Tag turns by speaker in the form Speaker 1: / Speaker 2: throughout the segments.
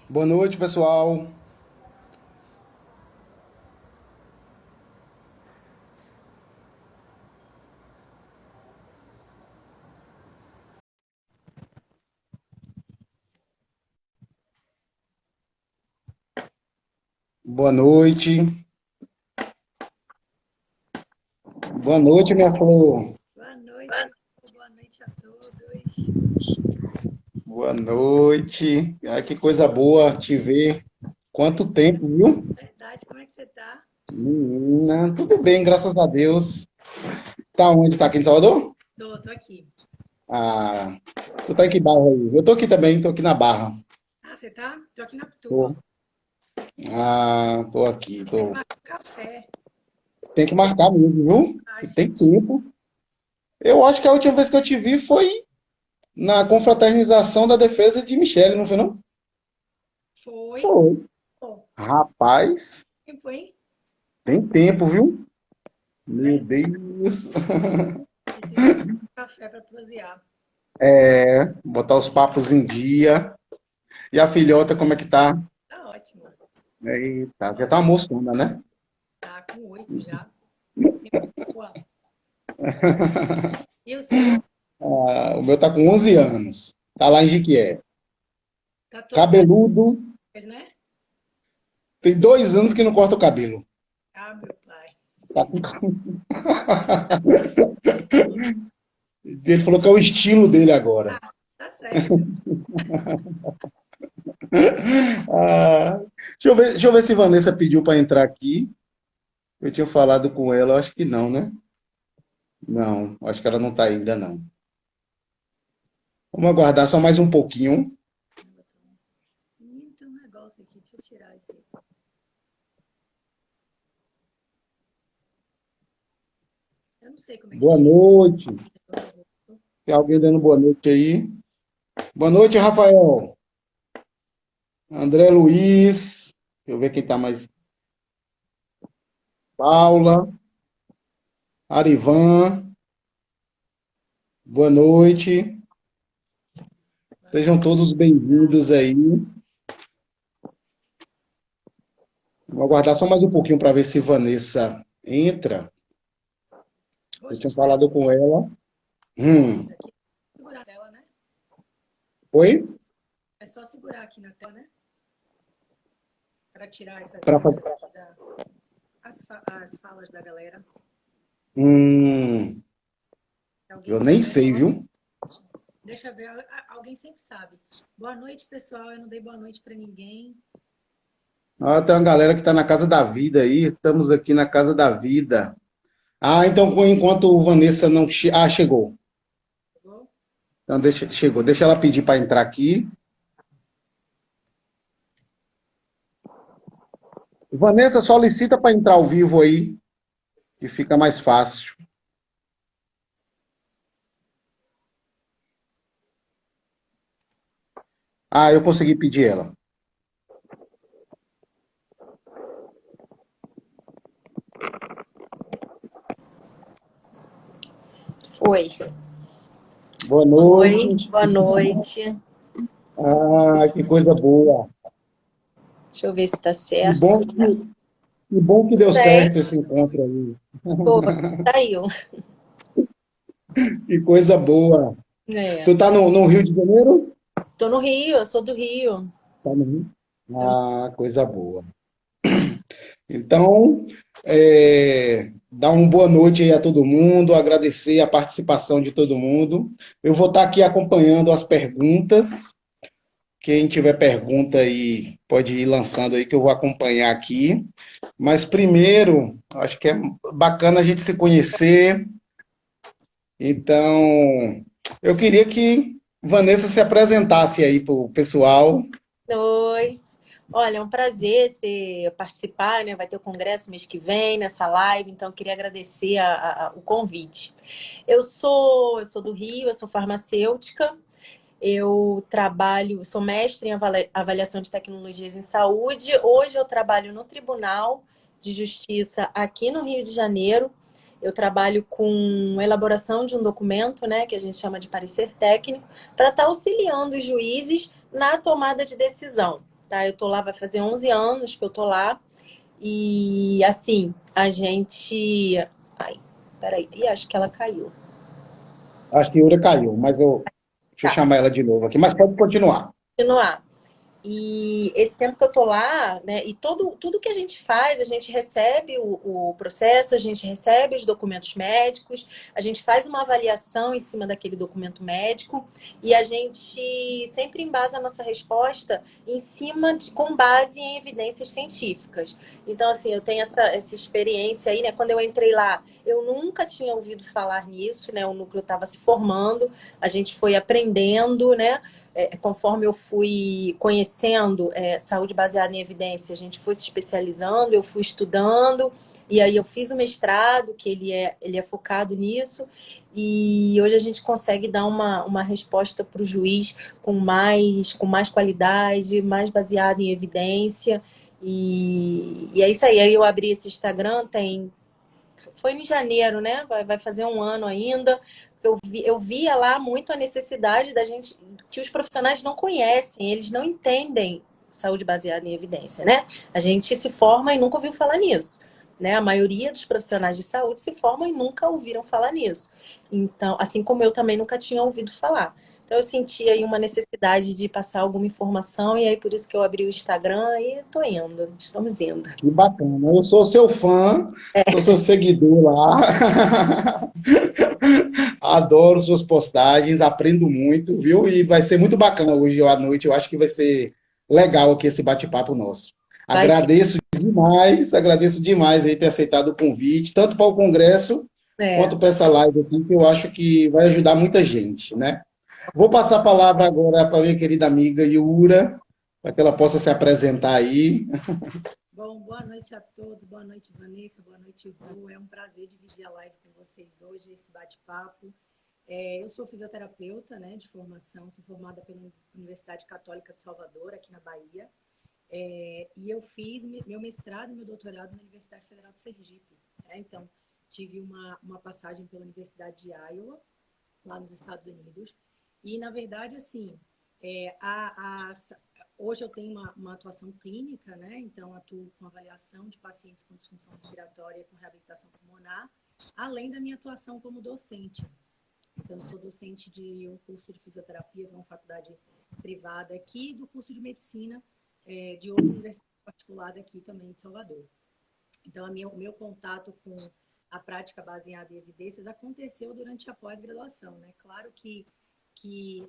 Speaker 1: Boa noite, pessoal. Boa noite. Boa noite, minha flor.
Speaker 2: Boa noite a todos.
Speaker 1: Boa noite. Ai, que coisa boa te ver. Quanto tempo, viu?
Speaker 2: Verdade, como é que você tá?
Speaker 1: Menina, tudo bem, graças a Deus. Tá onde? Tá aqui em Salvador?
Speaker 2: Tô aqui.
Speaker 1: Ah, tu tá em que bairro aí? Eu tô aqui também, tô aqui na Barra.
Speaker 2: Ah, você tá? Tô aqui na
Speaker 1: Tô.
Speaker 2: tua.
Speaker 1: Tô aqui,
Speaker 2: A gente tem que
Speaker 1: tô.
Speaker 2: marcar um café.
Speaker 1: Tem que marcar mesmo, viu? Que
Speaker 2: Acha?
Speaker 1: tem tempo. Eu acho que a última vez que eu te vi foi na confraternização da defesa de Michele, não foi não?
Speaker 2: Foi.
Speaker 1: Foi.
Speaker 2: Pô,
Speaker 1: Rapaz,
Speaker 2: tempo, hein?
Speaker 1: tem tempo, viu? Meu
Speaker 2: Verdade.
Speaker 1: Deus.
Speaker 2: Precisa marcar um café pra prosear.
Speaker 1: Botar os papos em dia. E a filhota, como é que tá?
Speaker 2: Tá ótimo.
Speaker 1: Eita, já tá uma moçona, né?
Speaker 2: Tá com 8 já. Boa. E o seu?
Speaker 1: Ah, o meu tá com 11 anos. Tá lá em Jiquié.
Speaker 2: Tá todo
Speaker 1: Cabeludo.
Speaker 2: dia, né?
Speaker 1: Tem 2 anos que não corta o cabelo.
Speaker 2: Ah, meu pai.
Speaker 1: Tá com... Ele falou que é o estilo dele agora.
Speaker 2: Ah, tá certo.
Speaker 1: Ah, deixa eu ver se Vanessa pediu para entrar aqui. Eu tinha falado com ela, eu acho que não, né? Não, acho que ela não tá ainda, não. Vamos aguardar só mais um pouquinho.
Speaker 2: Menino, tem um negócio aqui. Deixa eu tirar esse. Eu não sei como é que
Speaker 1: Boa
Speaker 2: tira.
Speaker 1: noite.
Speaker 2: Eu não vou.
Speaker 1: Tem alguém dando boa noite aí? Boa noite, Rafael. André Luiz. Deixa eu ver quem tá mais. Paula. Arivan. Boa noite.
Speaker 2: Boa
Speaker 1: Sejam
Speaker 2: noite.
Speaker 1: todos bem-vindos aí. Vamos aguardar só mais um pouquinho para ver se Vanessa entra. Eu
Speaker 2: Poxa,
Speaker 1: tinha
Speaker 2: deixa eu ver
Speaker 1: falado com ela.
Speaker 2: aqui. Segurar a tela, né?
Speaker 1: Oi?
Speaker 2: É só segurar aqui na tela, né? Para tirar essas
Speaker 1: Pra...
Speaker 2: coisas aqui as falas da galera.
Speaker 1: Hum,
Speaker 2: Se alguém
Speaker 1: eu nem
Speaker 2: souber,
Speaker 1: sei, viu?
Speaker 2: ótimo. Deixa eu ver, alguém sempre sabe. Boa noite, pessoal. Eu não dei boa noite para ninguém.
Speaker 1: Ah, tem uma galera que está na Casa da Vida aí. Estamos aqui na Casa da Vida. Ah, então enquanto o Vanessa não. Ah, chegou.
Speaker 2: Chegou?
Speaker 1: Então chegou. Deixa ela pedir para entrar aqui. Vanessa, solicita para entrar ao vivo aí, que fica mais fácil. Ah, eu consegui pedir ela.
Speaker 3: Oi.
Speaker 1: Boa
Speaker 3: Oi,
Speaker 1: noite.
Speaker 3: boa noite.
Speaker 1: Ah, que coisa boa.
Speaker 3: Deixa eu ver se tá
Speaker 1: Que
Speaker 3: certo.
Speaker 1: bom que bom que deu
Speaker 3: Bem,
Speaker 1: certo esse encontro aí.
Speaker 3: pô, saiu.
Speaker 1: Que coisa boa.
Speaker 3: É.
Speaker 1: Tu tá no Rio de Janeiro?
Speaker 3: Tô no Rio, eu sou do Rio.
Speaker 1: Tá no Rio? Ah, coisa boa. Então, dar uma boa noite aí a todo mundo, agradecer a participação de todo mundo. Eu vou estar aqui acompanhando as perguntas. Quem tiver pergunta aí, pode ir lançando aí que eu vou acompanhar aqui. Mas primeiro, acho que é bacana a gente se conhecer. Então, eu queria que Vanessa se apresentasse aí para o pessoal.
Speaker 3: Oi. Olha, é um prazer participar, né? Vai ter o congresso mês que vem, nessa live, então eu queria agradecer o convite. Eu sou do Rio, eu sou farmacêutica, eu trabalho, sou mestre em avaliação de tecnologias em saúde. Hoje eu trabalho no Tribunal de Justiça aqui no Rio de Janeiro. Eu trabalho com elaboração de um documento, né, que a gente chama de parecer técnico, para estar auxiliando os juízes na tomada de decisão. tá? Eu tô lá, vai fazer 11 anos que eu tô lá. E, assim, a gente... Ai, peraí. Ih, acho que ela caiu.
Speaker 1: Acho que a Yura caiu, deixa eu
Speaker 3: Tá,
Speaker 1: chamar ela de novo aqui. Mas pode continuar.
Speaker 3: continuar. E esse tempo que eu tô lá, né, e tudo que a gente faz, a gente recebe o processo, a gente recebe os documentos médicos, a gente faz uma avaliação em cima daquele documento médico e a gente sempre embasa a nossa resposta em cima com base em evidências científicas. Então, assim, eu tenho essa experiência aí, né? Quando eu entrei lá, eu nunca tinha ouvido falar nisso, né? O núcleo estava se formando, a gente foi aprendendo, né? Conforme eu fui conhecendo saúde baseada em evidência, a gente foi se especializando, eu fui estudando, e aí eu fiz o mestrado, que ele é focado nisso, e hoje a gente consegue dar uma resposta para o juiz com mais qualidade, mais baseada em evidência, e é isso aí. Aí eu abri esse Instagram, foi em janeiro, né? Vai fazer um ano ainda. Eu via lá muito a necessidade da gente, que os profissionais não conhecem, eles não entendem saúde baseada em evidência, né? A gente se forma e nunca ouviu falar nisso, né? A maioria dos profissionais de saúde se formam e nunca ouviram falar nisso. Então, assim como eu também nunca tinha ouvido falar. Então, eu senti aí uma necessidade de passar alguma informação, e aí por isso que eu abri o Instagram e tô indo, estamos indo.
Speaker 1: Que bacana. Eu sou seu fã, sou seu seguidor lá. Adoro suas postagens, aprendo muito, viu? E vai ser muito bacana hoje à noite. Eu acho que vai ser legal aqui esse bate-papo nosso.
Speaker 3: Vai ser,
Speaker 1: Agradeço demais aí ter aceitado o convite, tanto para o congresso
Speaker 3: né?
Speaker 1: quanto para essa live aqui, que eu acho que vai ajudar muita gente, né? Vou passar a palavra agora para a minha querida amiga Yura, para que ela possa se apresentar aí.
Speaker 2: Bom, boa noite a todos, boa noite, Vanessa, boa noite, Ru. É um prazer dividir a live com vocês hoje, esse bate-papo. Eu sou fisioterapeuta, né, de formação, sou formada pela Universidade Católica de Salvador, aqui na Bahia, e eu fiz meu mestrado e meu doutorado na Universidade Federal de Sergipe, né? Então, tive uma passagem pela Universidade de Iowa, lá nos Estados Unidos, e, na verdade, assim, é, a, a, hoje eu tenho uma atuação clínica, né? Então, atuo com avaliação de pacientes com disfunção respiratória com reabilitação pulmonar, além da minha atuação como docente. Então, eu sou docente de um curso de fisioterapia de uma faculdade privada aqui, do curso de medicina de outra universidade particular aqui também de Salvador. Então, o meu contato com a prática baseada em evidências aconteceu durante a pós-graduação, né? Claro que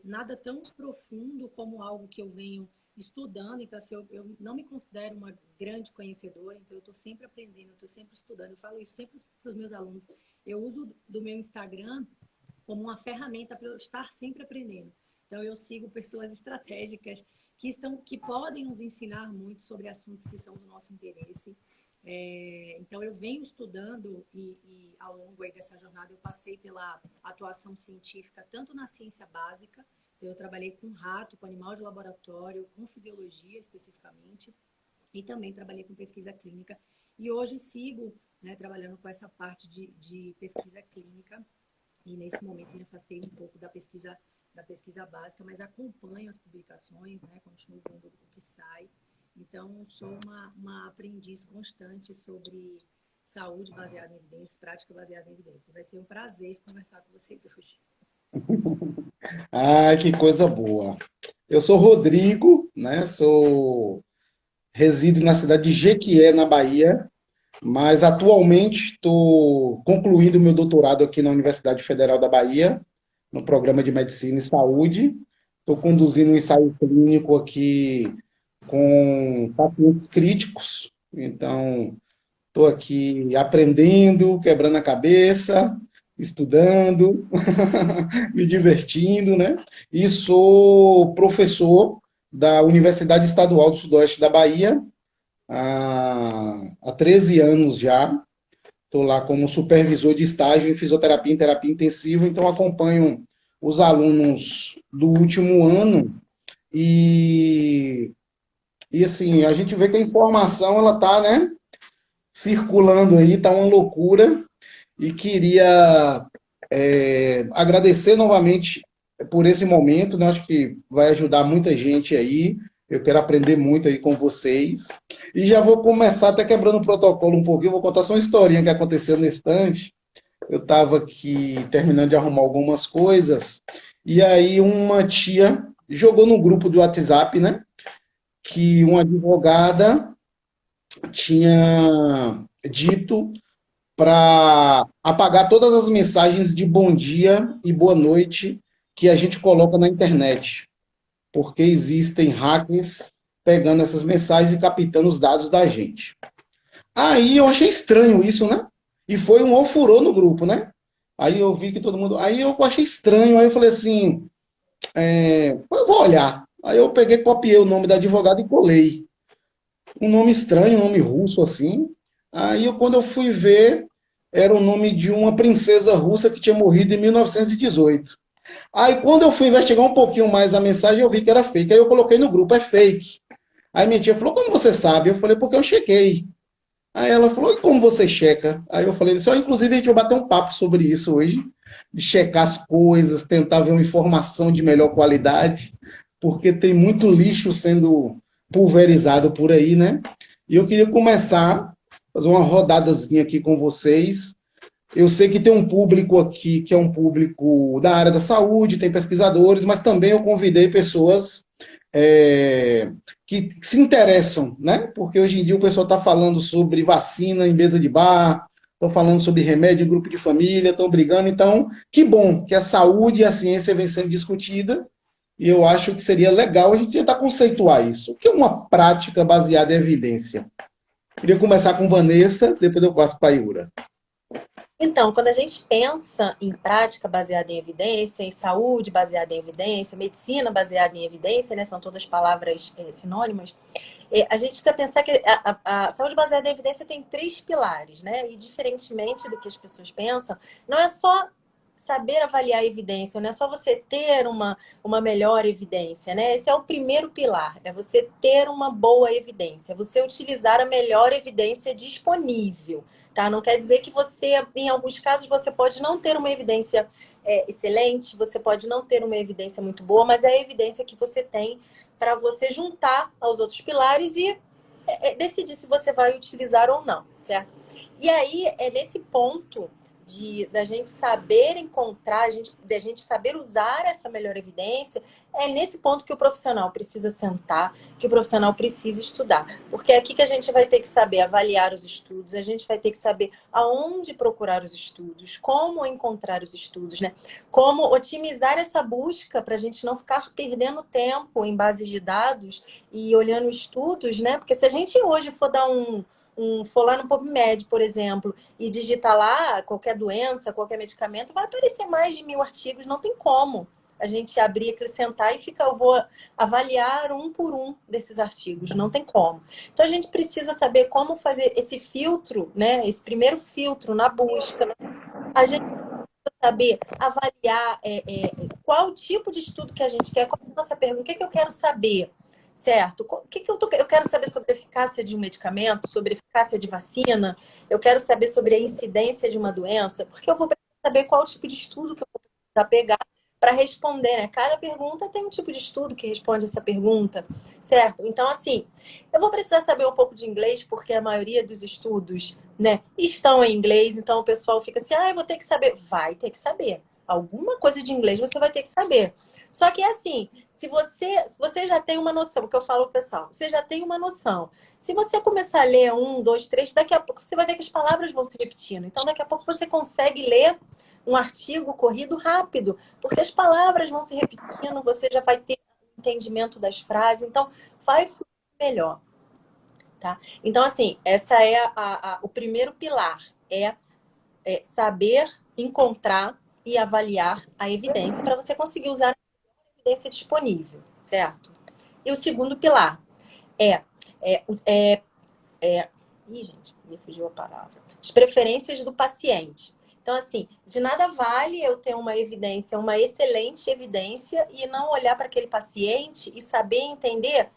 Speaker 2: nada tão profundo como algo que eu venho estudando, então assim, eu não me considero uma grande conhecedora, então eu estou sempre aprendendo, eu estou sempre estudando, eu falo isso sempre para os meus alunos, eu uso do meu Instagram como uma ferramenta para eu estar sempre aprendendo. Então eu sigo pessoas estratégicas que podem nos ensinar muito sobre assuntos que são do nosso interesse. Então eu venho estudando e ao longo aí dessa jornada eu passei pela atuação científica tanto na ciência básica, eu trabalhei com rato, com animal de laboratório, com fisiologia especificamente, e também trabalhei com pesquisa clínica. E hoje sigo, né, trabalhando com essa parte de pesquisa clínica, e nesse momento me afastei um pouco da pesquisa básica, mas acompanho as publicações, né, continuo vendo o que sai. Então, sou uma aprendiz constante sobre saúde baseada em evidências, prática baseada em evidências. Vai ser um prazer conversar com vocês hoje.
Speaker 1: Ai, que coisa boa. Eu sou Rodrigo, né? Resido na cidade de Jequié, na Bahia, mas atualmente estou concluindo meu doutorado aqui na Universidade Federal da Bahia, no programa de Medicina e Saúde. Estou conduzindo um ensaio clínico aqui com pacientes críticos. Então, estou aqui aprendendo, quebrando a cabeça, estudando, me divertindo, né? E sou professor da Universidade Estadual do Sudoeste da Bahia há 13 anos já. Estou lá como supervisor de estágio em fisioterapia e terapia intensiva, então acompanho os alunos do último ano e assim, a gente vê que a informação ela está, né, circulando aí, está uma loucura, e queria agradecer novamente por esse momento, né? Acho que vai ajudar muita gente aí. Eu quero aprender muito aí com vocês. E já vou começar até quebrando o protocolo um pouquinho. Vou contar só uma historinha que aconteceu nesse instante. Eu estava aqui terminando de arrumar algumas coisas. E aí uma tia jogou no grupo do WhatsApp, né? Que uma advogada tinha dito para apagar todas as mensagens de bom dia e boa noite que a gente coloca na internet, porque existem hackers pegando essas mensagens e captando os dados da gente. Aí eu achei estranho isso, né? E foi um ofurô no grupo, né? Aí eu vi que todo mundo. Aí eu achei estranho, aí eu falei assim: eu vou olhar. Aí eu peguei, copiei o nome da advogada e colei. Um nome estranho, um nome russo assim. Aí quando eu fui ver, era o nome de uma princesa russa que tinha morrido em 1918. Aí quando eu fui investigar um pouquinho mais a mensagem, eu vi que era fake. Aí eu coloquei no grupo, é fake. Aí minha tia falou, como você sabe? Eu falei, porque eu chequei. Aí ela falou, e como você checa? Aí eu falei, só inclusive a gente vai bater um papo sobre isso hoje, de checar as coisas, tentar ver uma informação de melhor qualidade, porque tem muito lixo sendo pulverizado por aí, né? E eu queria começar, fazer uma rodadazinha aqui com vocês. Eu sei que tem um público aqui que é um público da área da saúde, tem pesquisadores, mas também eu convidei pessoas é, que se interessam, né? Porque hoje em dia o pessoal está falando sobre vacina em mesa de bar, estão falando sobre remédio em grupo de família, estão brigando. Então, que bom que a saúde e a ciência vem sendo discutida. E eu acho que seria legal a gente tentar conceituar isso. O que é uma prática baseada em evidência? Queria começar com Vanessa, depois eu passo para a Iura.
Speaker 3: Então, quando a gente pensa em prática baseada em evidência, em saúde baseada em evidência, medicina baseada em evidência, né, são todas palavras sinônimas, a gente precisa pensar que a saúde baseada em evidência tem 3 pilares, né? E diferentemente do que as pessoas pensam, não é só saber avaliar a evidência, não é só você ter uma melhor evidência, né? Esse é o primeiro pilar, é você ter uma boa evidência, você utilizar a melhor evidência disponível, tá? Não quer dizer que você, em alguns casos, você pode não ter uma evidência excelente, você pode não ter uma evidência muito boa, mas é a evidência que você tem para você juntar aos outros pilares e decidir se você vai utilizar ou não, certo? E aí, é nesse ponto da gente saber encontrar, da gente saber usar essa melhor evidência, é nesse ponto que o profissional precisa sentar, que o profissional precisa estudar. Porque é aqui que a gente vai ter que saber avaliar os estudos, a gente vai ter que saber aonde procurar os estudos, como encontrar os estudos, né? Como otimizar essa busca para a gente não ficar perdendo tempo em bases de dados e olhando estudos, né? Porque se a gente hoje for dar for lá no PubMed, por exemplo, e digitar lá qualquer doença, qualquer medicamento, vai aparecer mais de 1000 artigos, não tem como a gente abrir, acrescentar e eu vou avaliar um por um desses artigos, não tem como. Então a gente precisa saber como fazer esse filtro, né? Esse primeiro filtro na busca. A gente precisa saber avaliar qual tipo de estudo que a gente quer, qual é a nossa pergunta, o que é que eu quero saber? Certo? O que eu quero saber sobre a eficácia de um medicamento, sobre a eficácia de vacina, eu quero saber sobre a incidência de uma doença, porque eu vou precisar saber qual tipo de estudo que eu vou precisar pegar para responder, né? Cada pergunta tem um tipo de estudo que responde essa pergunta, certo? Então, assim, eu vou precisar saber um pouco de inglês, porque a maioria dos estudos, né, estão em inglês, então o pessoal fica assim, eu vou ter que saber. Vai ter que saber. Alguma coisa de inglês você vai ter que saber. Só que é assim, se você já tem uma noção, o que eu falo pro pessoal, você já tem uma noção. Se você começar a ler 1, 2, 3, daqui a pouco você vai ver que as palavras vão se repetindo. Então, daqui a pouco você consegue ler um artigo corrido rápido, porque as palavras vão se repetindo, você já vai ter entendimento das frases, então vai fluir melhor, tá? Então, assim, essa é o primeiro pilar, é saber encontrar e avaliar a evidência para você conseguir usar a evidência disponível, certo? E o segundo pilar é, é, é, Ih, gente, me fugiu a palavra. As preferências do paciente. Então, assim, de nada vale eu ter uma evidência, uma excelente evidência, e não olhar para aquele paciente e saber entender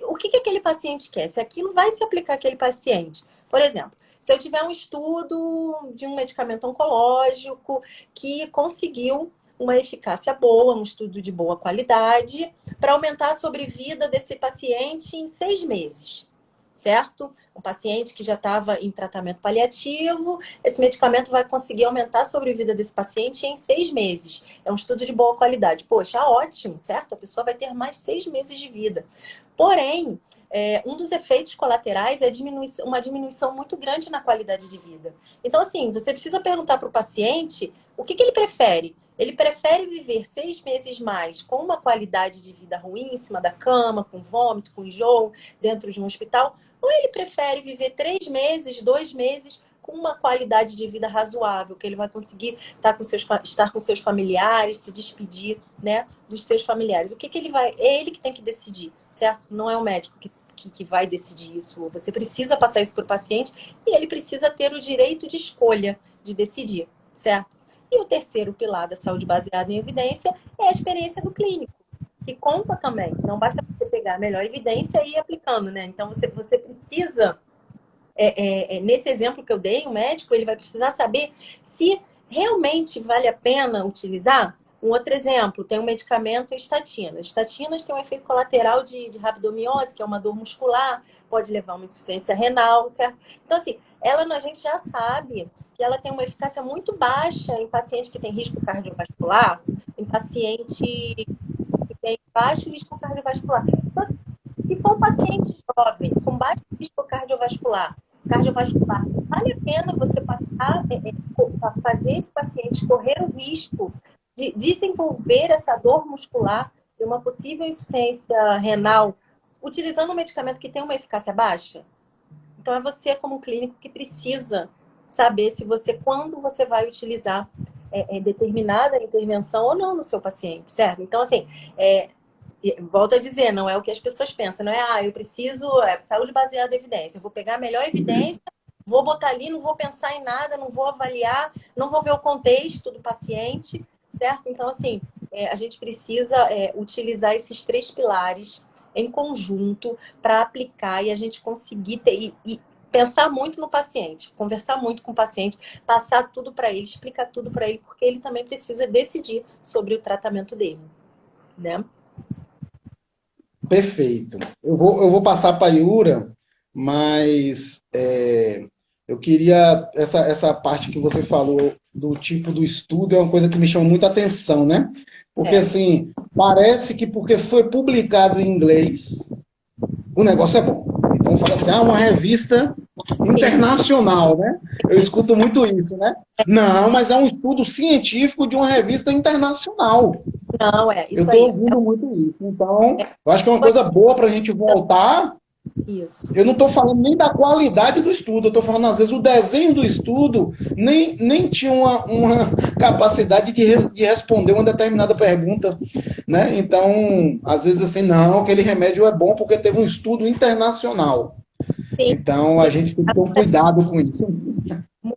Speaker 3: o que aquele paciente quer, se aquilo vai se aplicar àquele paciente. Por exemplo, se eu tiver um estudo de um medicamento oncológico que conseguiu uma eficácia boa, um estudo de boa qualidade, para aumentar a sobrevida desse paciente em 6 meses, certo? Um paciente que já estava em tratamento paliativo, esse medicamento vai conseguir aumentar a sobrevida desse paciente em 6 meses. É um estudo de boa qualidade. Poxa, ótimo, certo? A pessoa vai ter mais 6 meses de vida. Porém, um dos efeitos colaterais é uma diminuição muito grande na qualidade de vida. Então, assim, você precisa perguntar para o paciente o que ele prefere. Ele prefere viver 6 meses mais com uma qualidade de vida ruim, em cima da cama, com vômito, com enjoo, dentro de um hospital, ou ele prefere viver 3 meses, 2 meses com uma qualidade de vida razoável, que ele vai conseguir estar com seus familiares, se despedir, né, dos seus familiares. O que ele vai... É ele que tem que decidir, certo? Não é o médico que vai decidir isso. Você precisa passar isso para o paciente e ele precisa ter o direito de escolha, de decidir, certo? E o terceiro pilar da saúde baseada em evidência é a experiência do clínico, que conta também. Não basta você pegar a melhor evidência e ir aplicando, né? Então, você precisa, nesse exemplo que eu dei, o médico ele vai precisar saber se realmente vale a pena utilizar. Um outro exemplo, tem um medicamento estatina. Estatinas têm um efeito colateral de rabdomiose, que é uma dor muscular, pode levar a uma insuficiência renal, certo? Então, assim, a gente já sabe que ela tem uma eficácia muito baixa em paciente que tem risco cardiovascular, em paciente que tem baixo risco cardiovascular. Então, assim, se for um paciente jovem com baixo risco cardiovascular, vale a pena você passar, fazer esse paciente correr o risco de desenvolver essa dor muscular de uma possível insuficiência renal utilizando um medicamento que tem uma eficácia baixa? Então, é você, como clínico, que precisa saber quando você vai utilizar determinada intervenção ou não no seu paciente, certo? Então, assim, volto a dizer, não é o que as pessoas pensam, não é, eu preciso, saúde baseada em evidência, eu vou pegar a melhor evidência, vou botar ali, não vou pensar em nada, não vou avaliar, não vou ver o contexto do paciente, certo? Então, assim, a gente precisa utilizar esses 3 pilares em conjunto para aplicar e a gente conseguir ter... E pensar muito no paciente, conversar muito com o paciente, passar tudo para ele, explicar tudo para ele, porque ele também precisa decidir sobre o tratamento dele, né?
Speaker 1: Perfeito. Eu vou passar para a Yura, mas eu queria... Essa parte que você falou do tipo do estudo é uma coisa que me chama muita atenção, né? Porque, assim, parece que porque foi publicado em inglês, o negócio é bom. Então, fala assim, uma revista internacional, né? Eu escuto muito isso, né? Não, mas é um estudo científico de uma revista internacional.
Speaker 3: Não,
Speaker 1: isso eu
Speaker 3: estou
Speaker 1: ouvindo muito isso. Então, eu acho que é uma coisa boa para a gente voltar.
Speaker 3: Isso.
Speaker 1: Eu não estou falando nem da qualidade do estudo, eu estou falando, às vezes, o desenho do estudo nem tinha uma capacidade de responder uma determinada pergunta, né? Então, às vezes, assim, não, aquele remédio é bom porque teve um estudo internacional. Sim. Então, a gente tem que ter um cuidado com isso.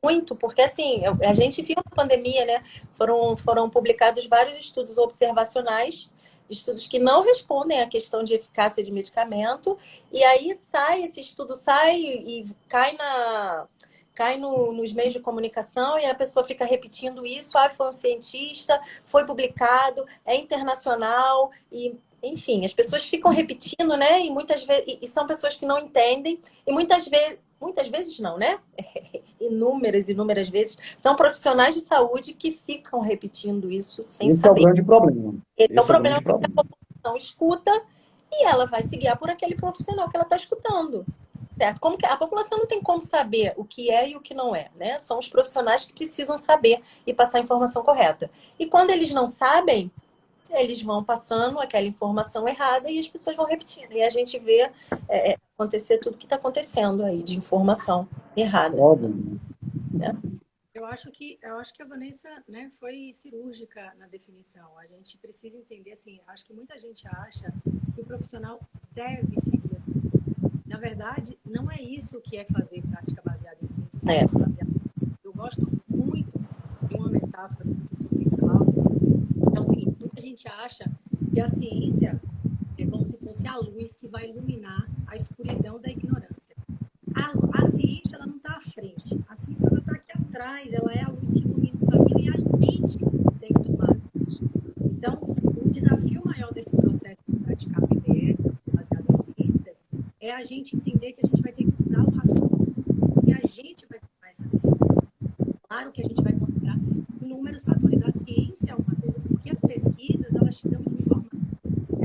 Speaker 3: Muito, porque assim, a gente viu na pandemia, né? Foram publicados vários estudos observacionais, estudos que não respondem à questão de eficácia de medicamento, e aí esse estudo sai e cai nos meios de comunicação e a pessoa fica repetindo isso, foi um cientista, foi publicado, é internacional, e enfim, as pessoas ficam repetindo, né? E muitas vezes, e são pessoas que não entendem, e muitas vezes não, né? Inúmeras vezes, são profissionais de saúde que ficam repetindo isso sem
Speaker 1: Esse
Speaker 3: saber.
Speaker 1: É o grande problema.
Speaker 3: Esse é o problema que a população escuta e ela vai se guiar por aquele profissional que ela está escutando. Certo? Como que a população não tem como saber o que é e o que não é, né? São os profissionais que precisam saber e passar a informação correta. E quando eles não sabem, eles vão passando aquela informação errada e as pessoas vão repetindo. E a gente vê acontecer tudo que está acontecendo aí de informação errada.
Speaker 1: Óbvio.
Speaker 2: Eu acho que a Vanessa, né, foi cirúrgica na definição. A gente precisa entender, assim, acho que muita gente acha que o profissional deve seguir. Na verdade, não é isso que é fazer prática baseada em evidências. Eu gosto muito de uma metáfora do professor Luiz Cláudio. É o seguinte, muita gente acha que a ciência é como se fosse a luz que vai iluminar a escuridão da ignorância. A ciência, ela não está à frente. A ciência, ela está aqui atrás. Ela é a luz que ilumina o caminho e a gente tem que tomar maior desse processo de praticar PDS, baseado em evidências, é a gente entender que a gente vai ter que usar o raciocínio e a gente vai tomar essa decisão. Claro que a gente vai considerar inúmeros fatores. A ciência é uma deles, porque as pesquisas, elas te dão informação,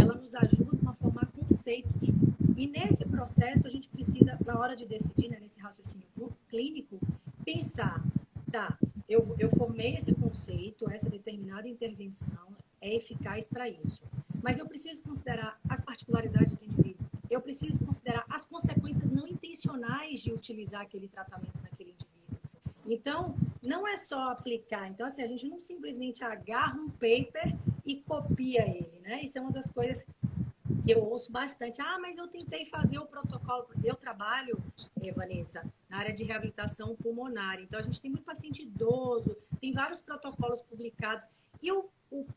Speaker 2: elas nos ajudam a formar conceitos. E nesse processo, a gente precisa, na hora de decidir, né, nesse raciocínio clínico, pensar, tá, eu formei esse conceito, essa determinada intervenção é eficaz para isso. Mas eu preciso considerar as particularidades do indivíduo. Eu preciso considerar as consequências não intencionais de utilizar aquele tratamento naquele indivíduo. Então, não é só aplicar. Então, assim, a gente não simplesmente agarra um paper e copia ele, né? Isso é uma das coisas que eu ouço bastante. Ah, mas eu tentei fazer o protocolo. Eu trabalho, Vanessa, na área de reabilitação pulmonar. Então, a gente tem muito paciente idoso, tem vários protocolos publicados. E o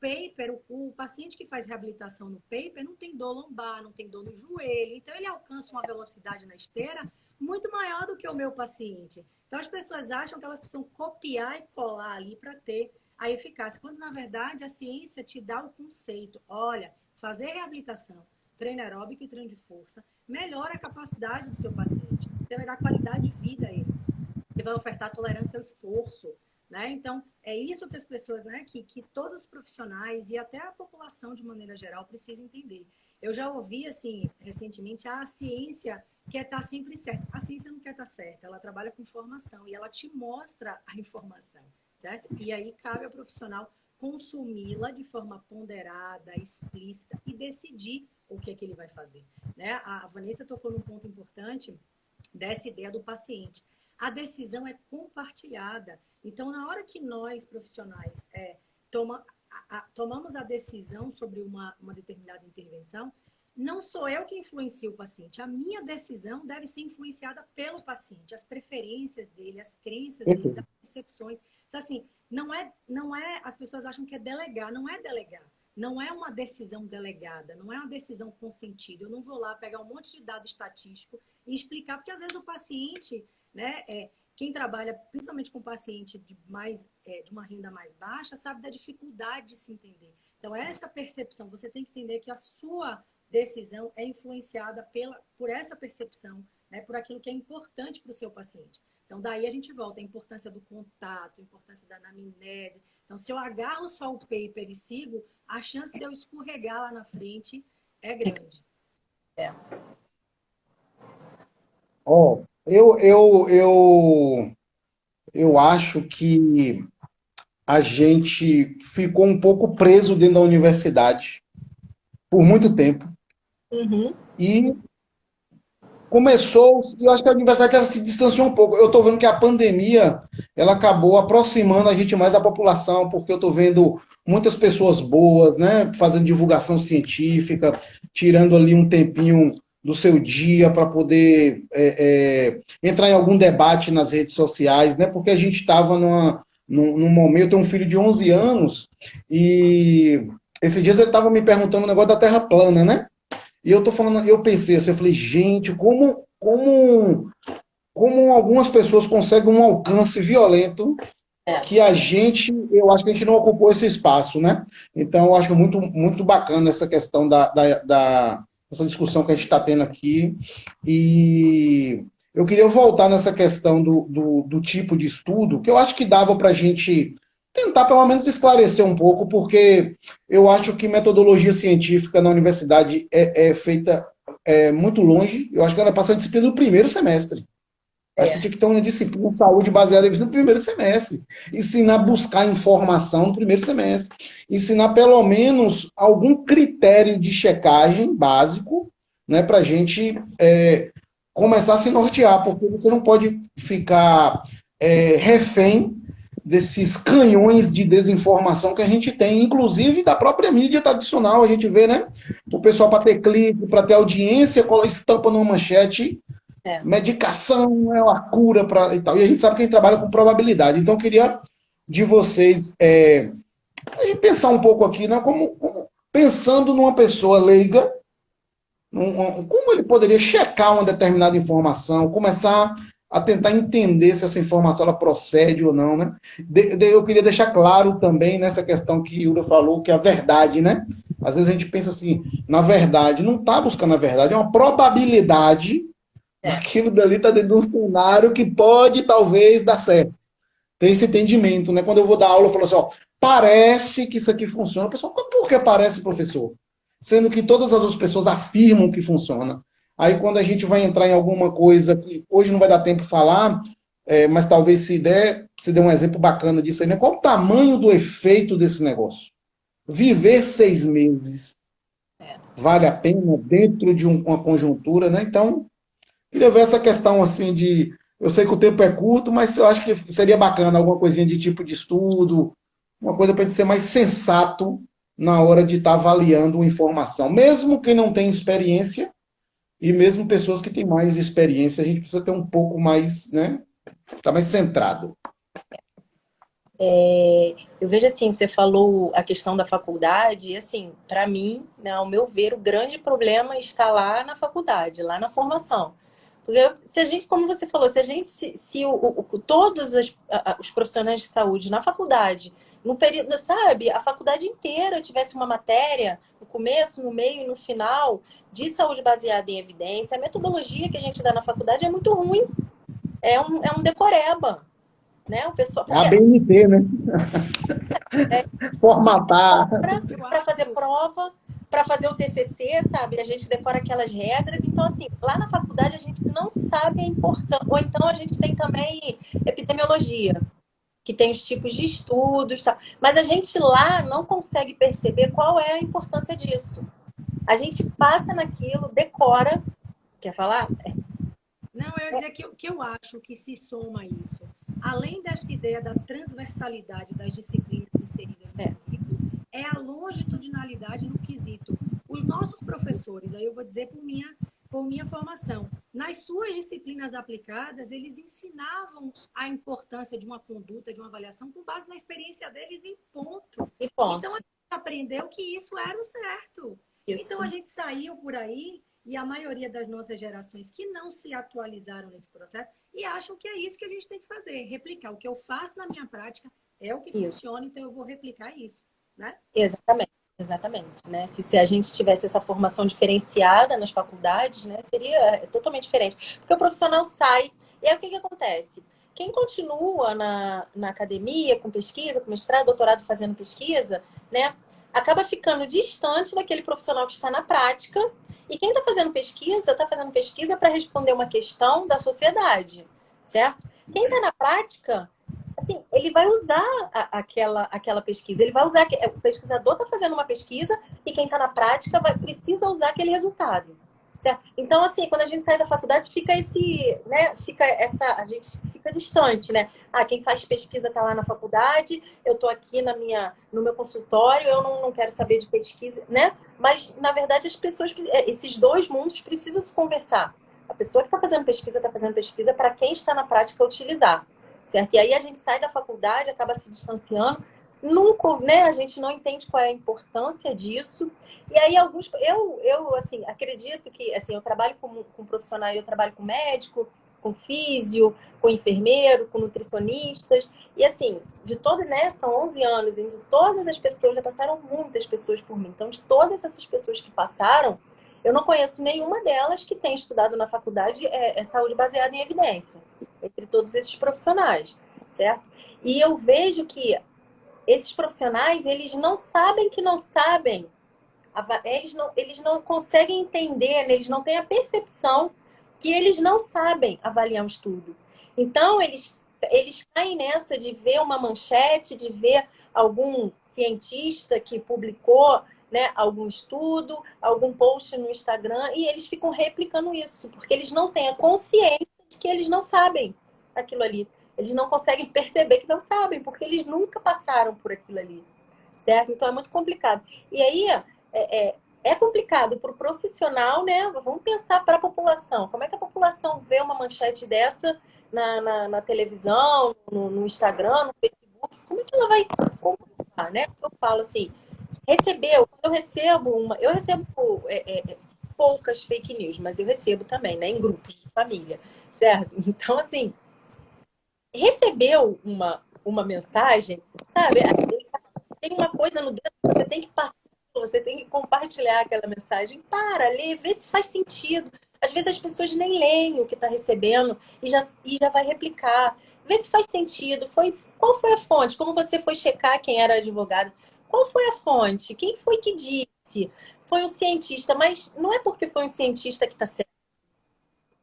Speaker 2: paper, o paciente que faz reabilitação no paper não tem dor lombar, não tem dor no joelho. Então, ele alcança uma velocidade na esteira muito maior do que o meu paciente. Então, as pessoas acham que elas precisam copiar e colar ali para ter a eficácia. Quando, na verdade, a ciência te dá o conceito. Olha, fazer reabilitação, treino aeróbico e treino de força, melhora a capacidade do seu paciente. Você vai dar qualidade de vida a ele. Você vai ofertar tolerância ao esforço. Né? Então, é isso que as pessoas, né, que todos os profissionais e até a população de maneira geral precisam entender. Eu já ouvi, assim, recentemente, a ciência quer estar sempre certa. A ciência não quer estar certa, ela trabalha com informação e ela te mostra a informação, certo? E aí cabe ao profissional consumi-la de forma ponderada, explícita e decidir o que é que ele vai fazer. Né? A Vanessa tocou num ponto importante dessa ideia do paciente. A decisão é compartilhada. Então, na hora que nós, profissionais, tomamos a decisão sobre uma determinada intervenção, não sou eu que influencio o paciente. A minha decisão deve ser influenciada pelo paciente, as preferências dele, as crenças dele, as percepções. Então, assim, não é, as pessoas acham que é delegar, não é delegar. Não é uma decisão delegada, não é uma decisão consentida. Eu não vou lá pegar um monte de dado estatístico e explicar, porque às vezes o paciente, né, quem trabalha principalmente com paciente de uma renda mais baixa, sabe da dificuldade de se entender. Então, essa percepção, você tem que entender que a sua decisão é influenciada por essa percepção, né, por aquilo que é importante para o seu paciente. Então, daí a gente volta à importância do contato, a importância da anamnese. Então, se eu agarro só o paper e sigo, a chance de eu escorregar lá na frente é grande.
Speaker 1: Ó, eu acho que a gente ficou um pouco preso dentro da universidade por muito tempo.
Speaker 3: Uhum.
Speaker 1: E começou, eu acho que a universidade ela se distanciou um pouco. Eu estou vendo que a pandemia ela acabou aproximando a gente mais da população, porque eu estou vendo muitas pessoas boas, né, fazendo divulgação científica, tirando ali um tempinho do seu dia para poder entrar em algum debate nas redes sociais, né, porque a gente estava num momento, eu tenho um filho de 11 anos, e esses dias ele estava me perguntando um negócio da Terra plana, né? E eu pensei assim, eu falei, gente, como algumas pessoas conseguem um alcance violento que eu acho que a gente não ocupou esse espaço, né? Então, eu acho muito, muito bacana essa questão essa discussão que a gente está tendo aqui. E eu queria voltar nessa questão do tipo de estudo, que eu acho que dava para a gente tentar, pelo menos, esclarecer um pouco, porque eu acho que metodologia científica na universidade é feita muito longe. Eu acho que ela passa a disciplina no primeiro semestre. Acho que tinha que ter uma disciplina de saúde baseada no primeiro semestre. Ensinar a buscar informação no primeiro semestre. Ensinar, pelo menos, algum critério de checagem básico, né, para a gente começar a se nortear, porque você não pode ficar refém desses canhões de desinformação que a gente tem, inclusive da própria mídia tradicional. A gente vê, né? O pessoal, para ter clique, para ter audiência, estampa numa manchete, medicação é uma cura e tal. E a gente sabe que a gente trabalha com probabilidade. Então, eu queria de vocês a gente pensar um pouco aqui, né? Como pensando numa pessoa leiga, como ele poderia checar uma determinada informação, começar a tentar entender se essa informação ela procede ou não, né? Eu queria deixar claro também nessa questão que Yura falou, que é a verdade, né? Às vezes a gente pensa assim, na verdade, não está buscando a verdade, é uma probabilidade daquilo dali está dentro de um cenário que pode, talvez, dar certo. Tem esse entendimento, né? Quando eu vou dar aula, eu falo assim, ó, parece que isso aqui funciona. O pessoal, por que parece, professor? Sendo que todas as outras pessoas afirmam que funciona. Aí quando a gente vai entrar em alguma coisa que hoje não vai dar tempo de falar, mas talvez se der, se der um exemplo bacana disso aí, né? Qual o tamanho do efeito desse negócio? Viver 6 meses vale a pena dentro de uma conjuntura, né? Então, queria ver essa questão assim de. Eu sei que o tempo é curto, mas eu acho que seria bacana alguma coisinha de tipo de estudo, uma coisa para a gente ser mais sensato na hora de estar avaliando uma informação. Mesmo quem não tem experiência, e mesmo pessoas que têm mais experiência, a gente precisa ter um pouco mais, né? Tá mais centrado.
Speaker 3: Eu vejo assim, você falou a questão da faculdade, e assim, para mim, né, ao meu ver, o grande problema está lá na faculdade, lá na formação. Porque se a gente, como você falou, se a gente, todos os profissionais de saúde na faculdade, no período, sabe, a faculdade inteira tivesse uma matéria, no começo, no meio e no final, de saúde baseada em evidência, a metodologia que a gente dá na faculdade é muito ruim, é um decoreba, né? O pessoal,
Speaker 1: É a
Speaker 3: porque
Speaker 1: BNT, né? Formatar.
Speaker 3: para fazer prova, para fazer o TCC, sabe? A gente decora aquelas regras. Então, assim, lá na faculdade a gente não sabe a importância. Ou então a gente tem também epidemiologia, que tem os tipos de estudos, tá? Mas a gente lá não consegue perceber qual é a importância disso. A gente passa naquilo, decora. Quer falar?
Speaker 2: Não, eu ia dizer que eu acho que se soma a isso, além dessa ideia da transversalidade das disciplinas inseridas no currículo, é a longitudinalidade no quesito. Os nossos professores, aí eu vou dizer por minha formação, nas suas disciplinas aplicadas, eles ensinavam a importância de uma conduta, de uma avaliação, com base na experiência deles em ponto.
Speaker 3: E ponto.
Speaker 2: Então, a gente aprendeu que isso era o certo.
Speaker 3: Isso.
Speaker 2: Então, a gente saiu por aí e a maioria das nossas gerações que não se atualizaram nesse processo e acham que é isso que a gente tem que fazer, replicar. O que eu faço na minha prática é o que funciona, então eu vou replicar isso, né?
Speaker 3: Exatamente. Exatamente, né? Se a gente tivesse essa formação diferenciada nas faculdades, né, seria totalmente diferente. Porque o profissional sai, e aí o que acontece? Quem continua na academia, com pesquisa, com mestrado, doutorado fazendo pesquisa, né, acaba ficando distante daquele profissional que está na prática, e quem está fazendo pesquisa para responder uma questão da sociedade, certo? Quem está na prática, assim, ele vai usar aquela pesquisa, ele vai usar, o pesquisador está fazendo uma pesquisa e quem está na prática precisa usar aquele resultado, certo? Então, assim, quando a gente sai da faculdade, fica a gente fica distante, né? Ah, quem faz pesquisa está lá na faculdade, eu estou aqui no meu consultório, eu não quero saber de pesquisa, né? Mas, na verdade, esses dois mundos precisam se conversar. A pessoa que está fazendo pesquisa para quem está na prática utilizar. Certo? E aí a gente sai da faculdade, acaba se distanciando, nunca, né? A gente não entende qual é a importância disso. E aí eu assim, acredito que, assim, eu trabalho com profissionais, eu trabalho com médico, com físio, com enfermeiro, com nutricionistas, e assim, né, são 11 anos, e de todas as pessoas, já passaram muitas pessoas por mim, então de todas essas pessoas que passaram, eu não conheço nenhuma delas que tenha estudado na faculdade saúde baseada em evidência, entre todos esses profissionais, certo? E eu vejo que esses profissionais, eles não sabem que não sabem, eles não conseguem entender, né? Eles não têm a percepção que eles não sabem avaliar um estudo. Então, eles caem nessa de ver uma manchete, de ver algum cientista que publicou, né, algum estudo, algum post no Instagram, e eles ficam replicando isso, porque eles não têm a consciência de que eles não sabem aquilo ali. Eles não conseguem perceber que não sabem, porque eles nunca passaram por aquilo ali, certo? Então é muito complicado. E aí é complicado para o profissional, né? Vamos pensar para a população. Como é que a população vê uma manchete dessa na televisão, no Instagram, no Facebook? Como é que ela vai comunicar, né? Eu falo assim, quando eu recebo poucas fake news, mas eu recebo também, né? Em grupos de família, certo? Então, assim, recebeu uma mensagem, sabe? Tem uma coisa no dedo que você tem que passar você tem que compartilhar aquela mensagem. Lê, vê se faz sentido. Às vezes as pessoas nem leem o que está recebendo e já vai replicar. Vê se faz sentido. Qual foi a fonte? Como você foi checar quem era advogado? Qual foi a fonte? Quem foi que disse? Foi um cientista, mas não é porque foi um cientista que está certo,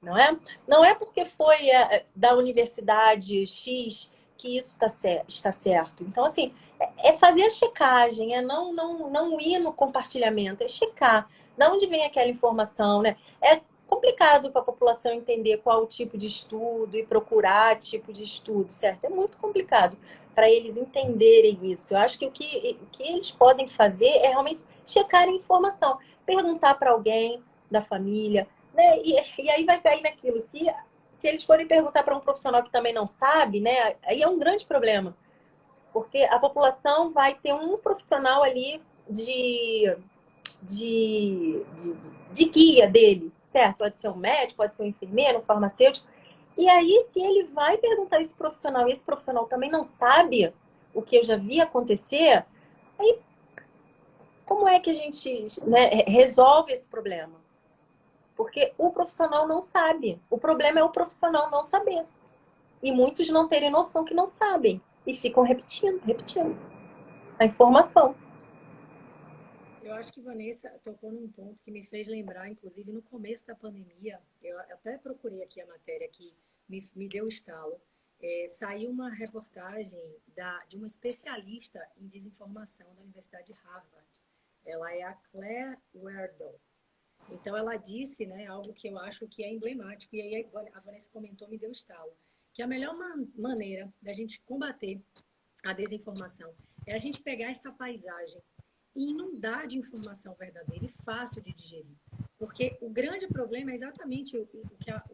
Speaker 3: não é? Não é porque foi da universidade X que isso está certo. Então, assim, é fazer a checagem, é não ir no compartilhamento, é checar de onde vem aquela informação, né? É complicado para a população entender qual o tipo de estudo e procurar tipo de estudo, certo? É muito complicado para eles entenderem isso. Eu acho que o que eles podem fazer é realmente checar a informação, perguntar para alguém da família, né? E aí vai cair naquilo. Se eles forem perguntar para um profissional que também não sabe, né? Aí é um grande problema. Porque a população vai ter um profissional ali de guia dele, certo? Pode ser um médico, pode ser um enfermeiro, um farmacêutico. E aí, se ele vai perguntar a esse profissional e esse profissional também não sabe o que eu já vi acontecer, aí como é que a gente, né, resolve esse problema? Porque o profissional não sabe. O problema é o profissional não saber. E muitos não terem noção que não sabem. E ficam repetindo a informação.
Speaker 2: Eu acho que Vanessa tocou num ponto que me fez lembrar, inclusive no começo da pandemia, eu até procurei aqui a matéria que me deu estalo. Saiu uma reportagem de uma especialista em desinformação da Universidade de Harvard. Ela é a Claire Wardle. Então, ela disse, né, algo que eu acho que é emblemático, e aí a Vanessa comentou, me deu estalo, que a melhor maneira da gente combater a desinformação é a gente pegar essa paisagem e inundar de informação verdadeira e fácil de digerir. Porque o grande problema é exatamente o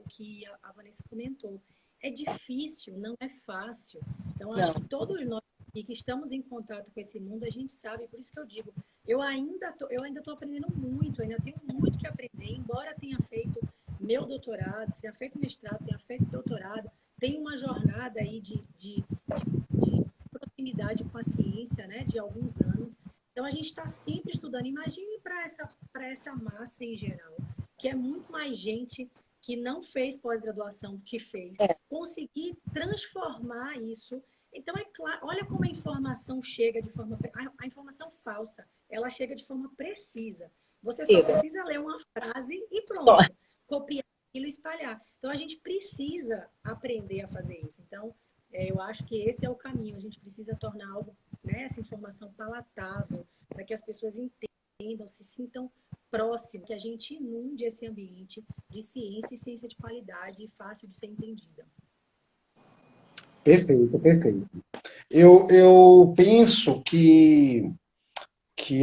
Speaker 2: que a Vanessa comentou. É difícil, não é fácil. Então, acho que todos nós que estamos em contato com esse mundo, a gente sabe, por isso que eu digo, eu ainda estou aprendendo muito, ainda tenho muito que aprender, embora tenha feito meu doutorado, tenha feito mestrado, tenha feito doutorado, tenho uma jornada aí de proximidade com a ciência, né, de alguns anos. Então, a gente está sempre estudando. Imagine para essa massa em geral, que é muito mais gente que não fez pós-graduação do que fez, conseguir transformar isso. Então, é claro, olha como a informação chega de forma... A informação falsa, ela chega de forma precisa. Você só precisa ler uma frase e pronto. Copiar aquilo e espalhar. Então, a gente precisa aprender a fazer isso. Então, eu acho que esse é o caminho. A gente precisa tornar algo, né, essa informação palatável, para que as pessoas entendam, se sintam próximas, que a gente inunde esse ambiente de ciência e ciência de qualidade e fácil de ser entendida.
Speaker 1: Perfeito, perfeito. Eu penso que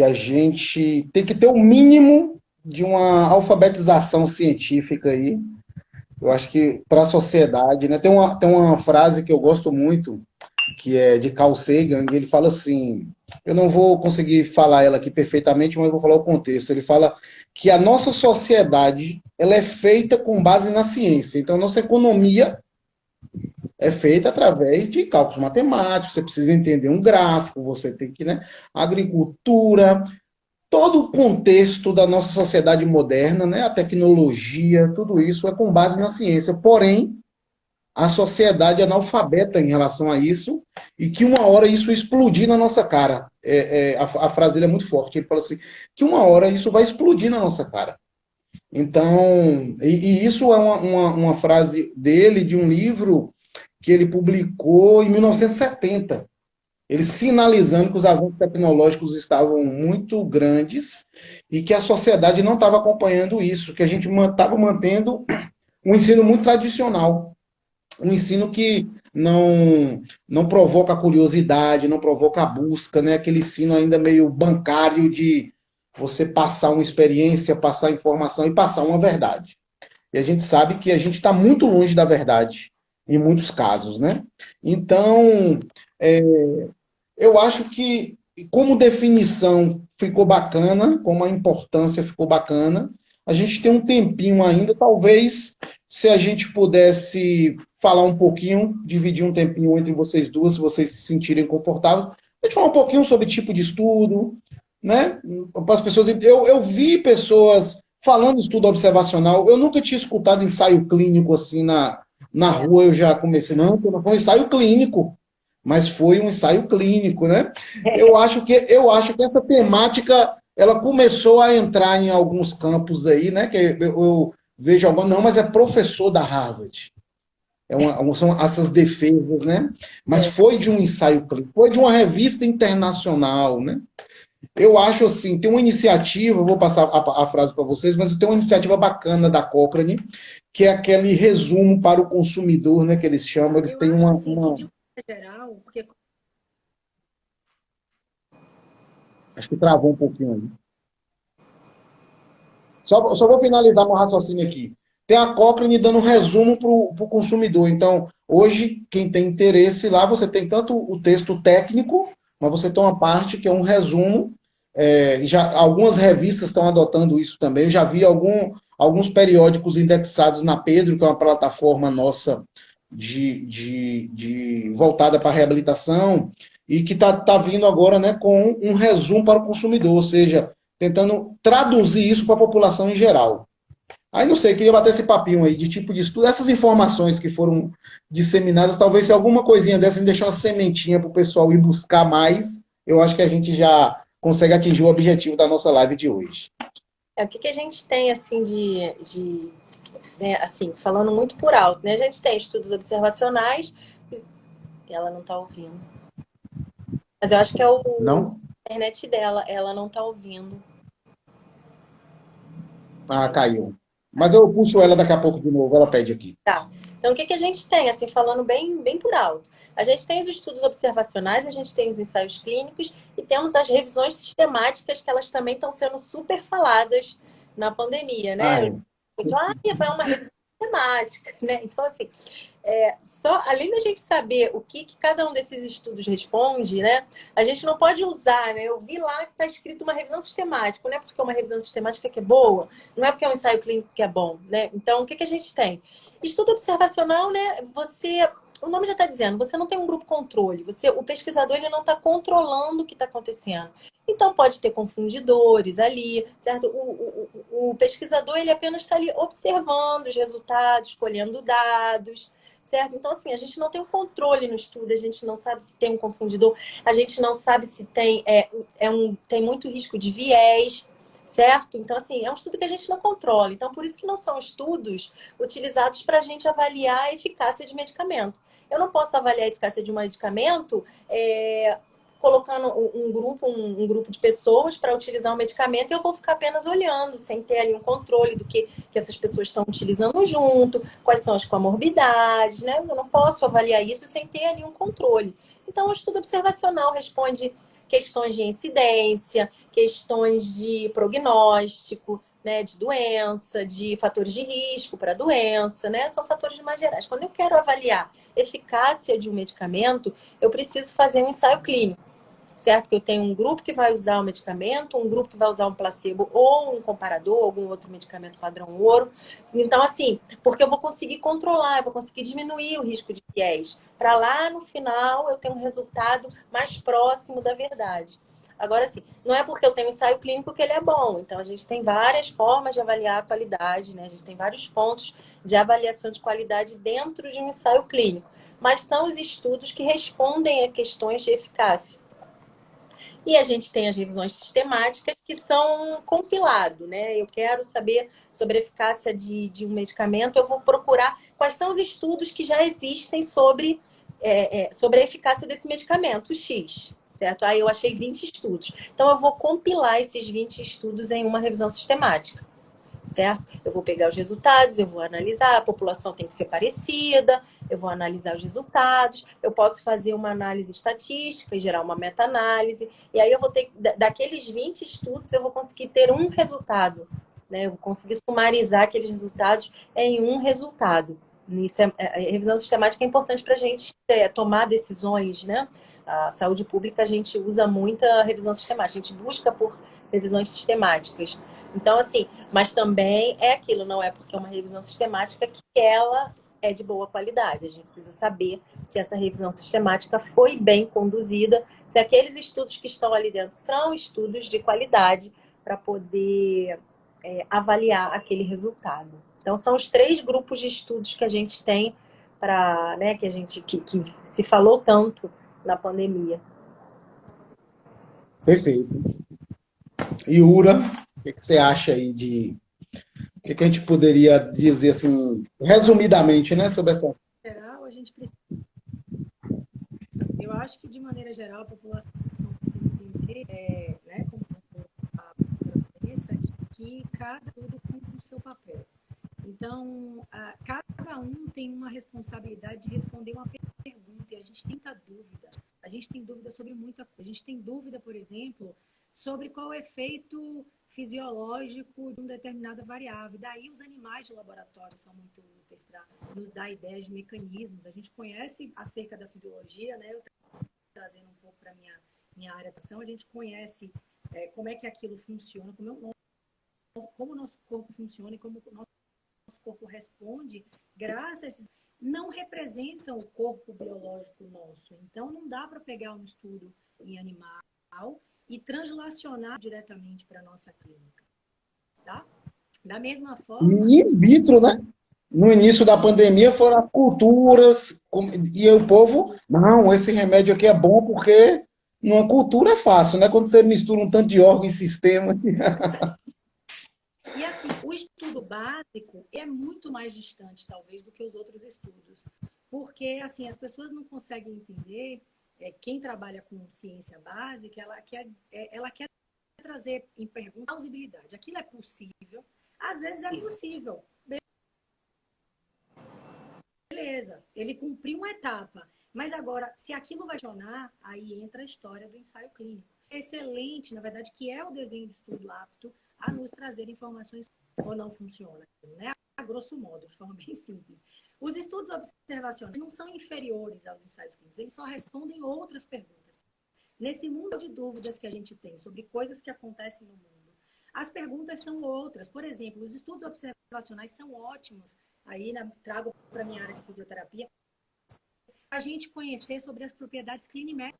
Speaker 1: a gente tem que ter o mínimo de uma alfabetização científica aí. Eu acho que para a sociedade, né? Tem uma frase que eu gosto muito, que é de Carl Sagan, e ele fala assim, eu não vou conseguir falar ela aqui perfeitamente, mas eu vou falar o contexto. Ele fala que a nossa sociedade, ela é feita com base na ciência. Então, a nossa economia é feita através de cálculos matemáticos, você precisa entender um gráfico, você tem que, né? Agricultura, todo o contexto da nossa sociedade moderna, né? A tecnologia, tudo isso é com base na ciência. Porém, a sociedade é analfabeta em relação a isso, e que uma hora isso explodir na nossa cara. A frase dele é muito forte. Ele fala assim, que uma hora isso vai explodir na nossa cara. Então, e isso é uma frase dele, de um livro que ele publicou em 1970. Ele sinalizando que os avanços tecnológicos estavam muito grandes e que a sociedade não estava acompanhando isso, que a gente estava mantendo um ensino muito tradicional. Um ensino que não provoca a curiosidade, não provoca a busca, né? Aquele ensino ainda meio bancário de você passar uma experiência, passar informação e passar uma verdade. E a gente sabe que a gente está muito longe da verdade, em muitos casos, né? Então, eu acho que, como definição ficou bacana, como a importância ficou bacana, a gente tem um tempinho ainda, talvez, se a gente pudesse falar um pouquinho, dividir um tempinho entre vocês duas, se vocês se sentirem confortáveis, a gente falar um pouquinho sobre tipo de estudo, né? Para as pessoas. Eu vi pessoas falando estudo observacional. Eu nunca tinha escutado ensaio clínico assim na
Speaker 3: É,
Speaker 1: rua. Eu já comecei, não foi um ensaio clínico, mas foi um ensaio clínico, né? Eu acho que essa temática ela começou a entrar em alguns campos aí, né? Que eu vejo alguma, não, mas é professor da Harvard. São essas defesas, né? Mas
Speaker 3: é.
Speaker 1: foi de um ensaio clínico, foi de uma revista internacional, né? Eu acho assim, tem uma iniciativa, vou passar a frase para vocês, mas tem uma iniciativa bacana da Cochrane, que é aquele resumo para o consumidor, né, que eles chamam, eles
Speaker 2: Eu
Speaker 1: têm
Speaker 2: acho
Speaker 1: uma,
Speaker 2: assim que,
Speaker 1: uma
Speaker 2: de maneira geral, porque
Speaker 1: acho que travou um pouquinho aí. Só vou finalizar meu raciocínio aqui. Tem a Cochrane dando um resumo para o consumidor. Então, hoje, quem tem interesse lá, você tem tanto o texto técnico, mas você tem uma parte que é um resumo. Algumas revistas estão adotando isso também. Eu já vi alguns periódicos indexados na Pedro, que é uma plataforma nossa voltada para a reabilitação, e que está vindo agora, né, com um resumo para o consumidor, ou seja, tentando traduzir isso para a população em geral. Aí não sei, queria bater esse papinho aí de tipo de estudo, essas informações que foram disseminadas, talvez se alguma coisinha dessa deixar uma sementinha para o pessoal ir buscar mais, eu acho que a gente já consegue atingir o objetivo da nossa live de hoje.
Speaker 3: O que a gente tem, assim, né, assim, falando muito por alto, né? A gente tem estudos observacionais, ela não está ouvindo. Mas eu acho que é
Speaker 1: Não?
Speaker 3: a internet dela, ela não está ouvindo.
Speaker 1: Ah, caiu. Mas eu puxo ela daqui a pouco de novo, ela pede aqui.
Speaker 3: Tá. Então, o que a gente tem, assim, falando bem por alto? A gente tem os estudos observacionais, a gente tem os ensaios clínicos e temos as revisões sistemáticas, que elas também estão sendo super faladas na pandemia,
Speaker 1: Ah,
Speaker 3: né?
Speaker 1: é.
Speaker 3: Então, vai uma revisão sistemática, né? Então, assim, além da gente saber o que cada um desses estudos responde, né? A gente não pode usar, né? Eu vi lá que está escrito uma revisão sistemática, não é porque é uma revisão sistemática que é boa, não é porque é um ensaio clínico que é bom, né? Então, o que a gente tem? Estudo observacional, né? O nome já está dizendo, você não tem um grupo controle, o pesquisador ele não está controlando o que está acontecendo. Então, pode ter confundidores ali, certo? O pesquisador ele apenas está ali observando os resultados, colhendo dados, certo? Então, assim, a gente não tem um controle no estudo, a gente não sabe se tem um confundidor, a gente não sabe se tem muito risco de viés, certo? Então, assim, é um estudo que a gente não controla. Então, por isso que não são estudos utilizados para a gente avaliar a eficácia de medicamento. Eu não posso avaliar a eficácia de um medicamento colocando um grupo de pessoas para utilizar um medicamento e eu vou ficar apenas olhando, sem ter ali um controle do que essas pessoas estão utilizando junto, quais são as comorbidades, né? Eu não posso avaliar isso sem ter ali um controle. Então, o estudo observacional responde questões de incidência, questões de prognóstico, né, de doença, de fatores de risco para a doença, né? São fatores mais gerais. Quando eu quero avaliar eficácia de um medicamento, eu preciso fazer um ensaio clínico, certo? Que eu tenho um grupo que vai usar o medicamento, um grupo que vai usar um placebo ou um comparador, algum outro medicamento padrão ouro. Então, assim, porque eu vou conseguir controlar, eu vou conseguir diminuir o risco de viés. Para lá, no final, eu ter um resultado mais próximo da verdade. Agora, assim, não é porque eu tenho ensaio clínico que ele é bom. Então, a gente tem várias formas de avaliar a qualidade, né? A gente tem vários pontos de avaliação de qualidade dentro de um ensaio clínico. Mas são os estudos que respondem a questões de eficácia. E a gente tem as revisões sistemáticas que são compilado, né? Eu quero saber sobre a eficácia de um medicamento, eu vou procurar quais são os estudos que já existem sobre a eficácia desse medicamento X, certo? Aí eu achei 20 estudos. Então eu vou compilar esses 20 estudos em uma revisão sistemática, certo? Eu vou pegar os resultados, eu vou analisar, a população tem que ser parecida, eu vou analisar os resultados, eu posso fazer uma análise estatística e gerar uma meta-análise, e aí eu vou ter, daqueles 20 estudos, eu vou conseguir ter um resultado, né? Eu vou conseguir sumarizar aqueles resultados em um resultado. Isso a revisão sistemática é importante para a gente tomar decisões, né? A saúde pública, a gente usa muita revisão sistemática, a gente busca por revisões sistemáticas. Então, assim, mas também é aquilo, não é porque é uma revisão sistemática que ela é de boa qualidade. A gente precisa saber se essa revisão sistemática foi bem conduzida, se aqueles estudos que estão ali dentro são estudos de qualidade para poder avaliar aquele resultado. Então, são os 3 grupos de estudos que a gente tem para, né, que se falou tanto na pandemia.
Speaker 1: Perfeito. E Ura, o que você acha aí de... O que a gente poderia dizer, assim, resumidamente, né, sobre essa...
Speaker 2: Geral, a gente precisa... Eu acho que, de maneira geral, a população precisa entender, né, como a professora que cada tudo cumpre o seu papel. Então, cada um tem uma responsabilidade de responder uma pergunta, e a gente tem muita dúvida. A gente tem dúvida sobre muita coisa. A gente tem dúvida, por exemplo, sobre qual é o efeito fisiológico de uma determinada variável. Daí os animais de laboratório são muito úteis para nos dar ideias de mecanismos. A gente conhece acerca da fisiologia, né? Eu trazendo um pouco para minha área de ação, a gente conhece como é que aquilo funciona, como o nosso corpo funciona e como o nosso corpo responde, graças a esses... não representam o corpo biológico nosso. Então, não dá para pegar um estudo em animal e translacionar diretamente para a nossa clínica. Tá? Da mesma forma...
Speaker 1: In vitro, né? No início da pandemia foram as culturas, e o povo, não, esse remédio aqui é bom porque numa cultura é fácil, né? Quando você mistura um tanto de órgão e sistema...
Speaker 2: E assim, o estudo básico é muito mais distante, talvez, do que os outros estudos. Porque, assim, as pessoas não conseguem entender, quem trabalha com ciência básica, ela quer trazer em pergunta a plausibilidade. Aquilo é possível, às vezes é possível. Beleza, ele cumpriu uma etapa. Mas agora, se aquilo vai funcionar, aí entra a história do ensaio clínico. Excelente, na verdade, que é o desenho de estudo apto a nos trazer informações ou não funciona, né? A grosso modo, de forma bem simples. Os estudos observacionais não são inferiores aos ensaios clínicos, eles só respondem outras perguntas. Nesse mundo de dúvidas que a gente tem sobre coisas que acontecem no mundo, as perguntas são outras. Por exemplo, os estudos observacionais são ótimos, aí trago para a minha área de fisioterapia, a gente conhecer sobre as propriedades clinimétricas,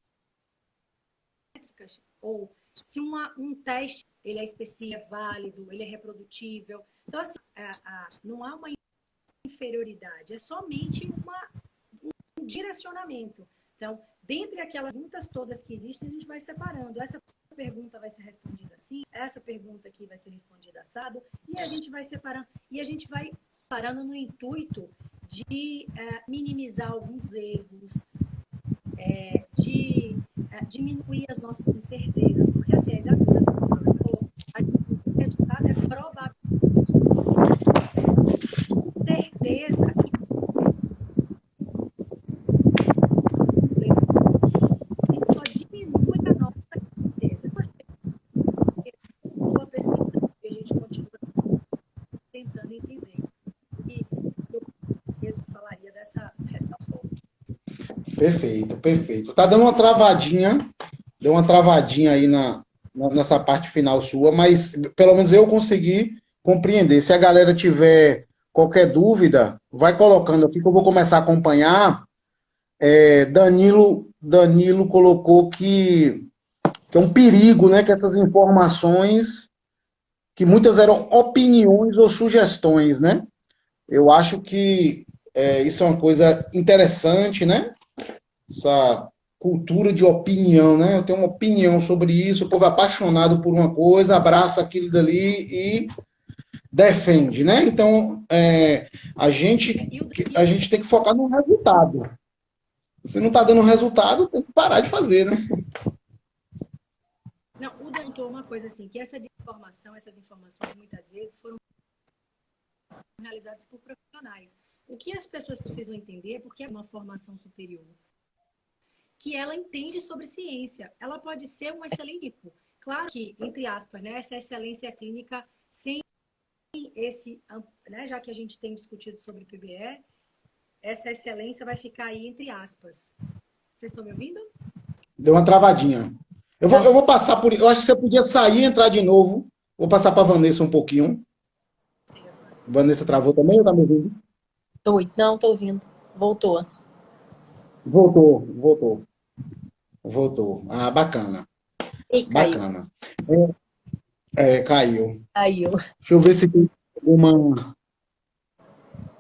Speaker 2: ou se um teste ele é específico, é válido, ele é reprodutível. Então, assim, não há uma inferioridade, é somente um direcionamento. Então, dentre aquelas perguntas todas que existem, a gente vai separando. Essa pergunta vai ser respondida assim, essa pergunta aqui vai ser respondida assado, e a gente vai separando. E a gente vai parando no intuito de minimizar alguns erros, de diminuir as nossas incertezas, porque assim, exatamente o resultado é provável. Certeza a gente só diminui a nossa certeza. Uma pesquisa que a gente continua tentando entender. E eu mesmo falaria dessa forma.
Speaker 1: Perfeito, perfeito. Tá dando uma travadinha, deu uma travadinha aí nessa parte final sua, mas pelo menos eu consegui compreender. Se a galera tiver qualquer dúvida, vai colocando aqui que eu vou começar a acompanhar. Danilo colocou que é um perigo, né, que essas informações, que muitas eram opiniões ou sugestões, né? Eu acho que isso é uma coisa interessante, né? Essa cultura de opinião, né? Eu tenho uma opinião sobre isso, o povo é apaixonado por uma coisa, abraça aquilo dali e defende, né? Então, a gente tem que focar no resultado. Se não está dando resultado, tem que parar de fazer, né?
Speaker 2: Não, o Dan contou uma coisa assim, que essa desinformação, essas informações, muitas vezes, foram realizadas por profissionais. O que as pessoas precisam entender, porque é uma formação superior, que ela entende sobre ciência. Ela pode ser um excelente, claro que, entre aspas, né, essa excelência clínica sem esse, né, já que a gente tem discutido sobre PBE, essa excelência vai ficar aí entre aspas. Vocês estão me ouvindo?
Speaker 1: Deu uma travadinha. Eu vou passar por... Eu acho que você podia sair e entrar de novo. Vou passar para a Vanessa um pouquinho. Vanessa travou também ou está me ouvindo?
Speaker 3: Oi, não, tô ouvindo. Voltou.
Speaker 1: Voltou. Voltou. Ah, bacana.
Speaker 3: E caiu.
Speaker 1: Bacana. Caiu.
Speaker 3: Caiu.
Speaker 1: Deixa eu ver se tem alguma.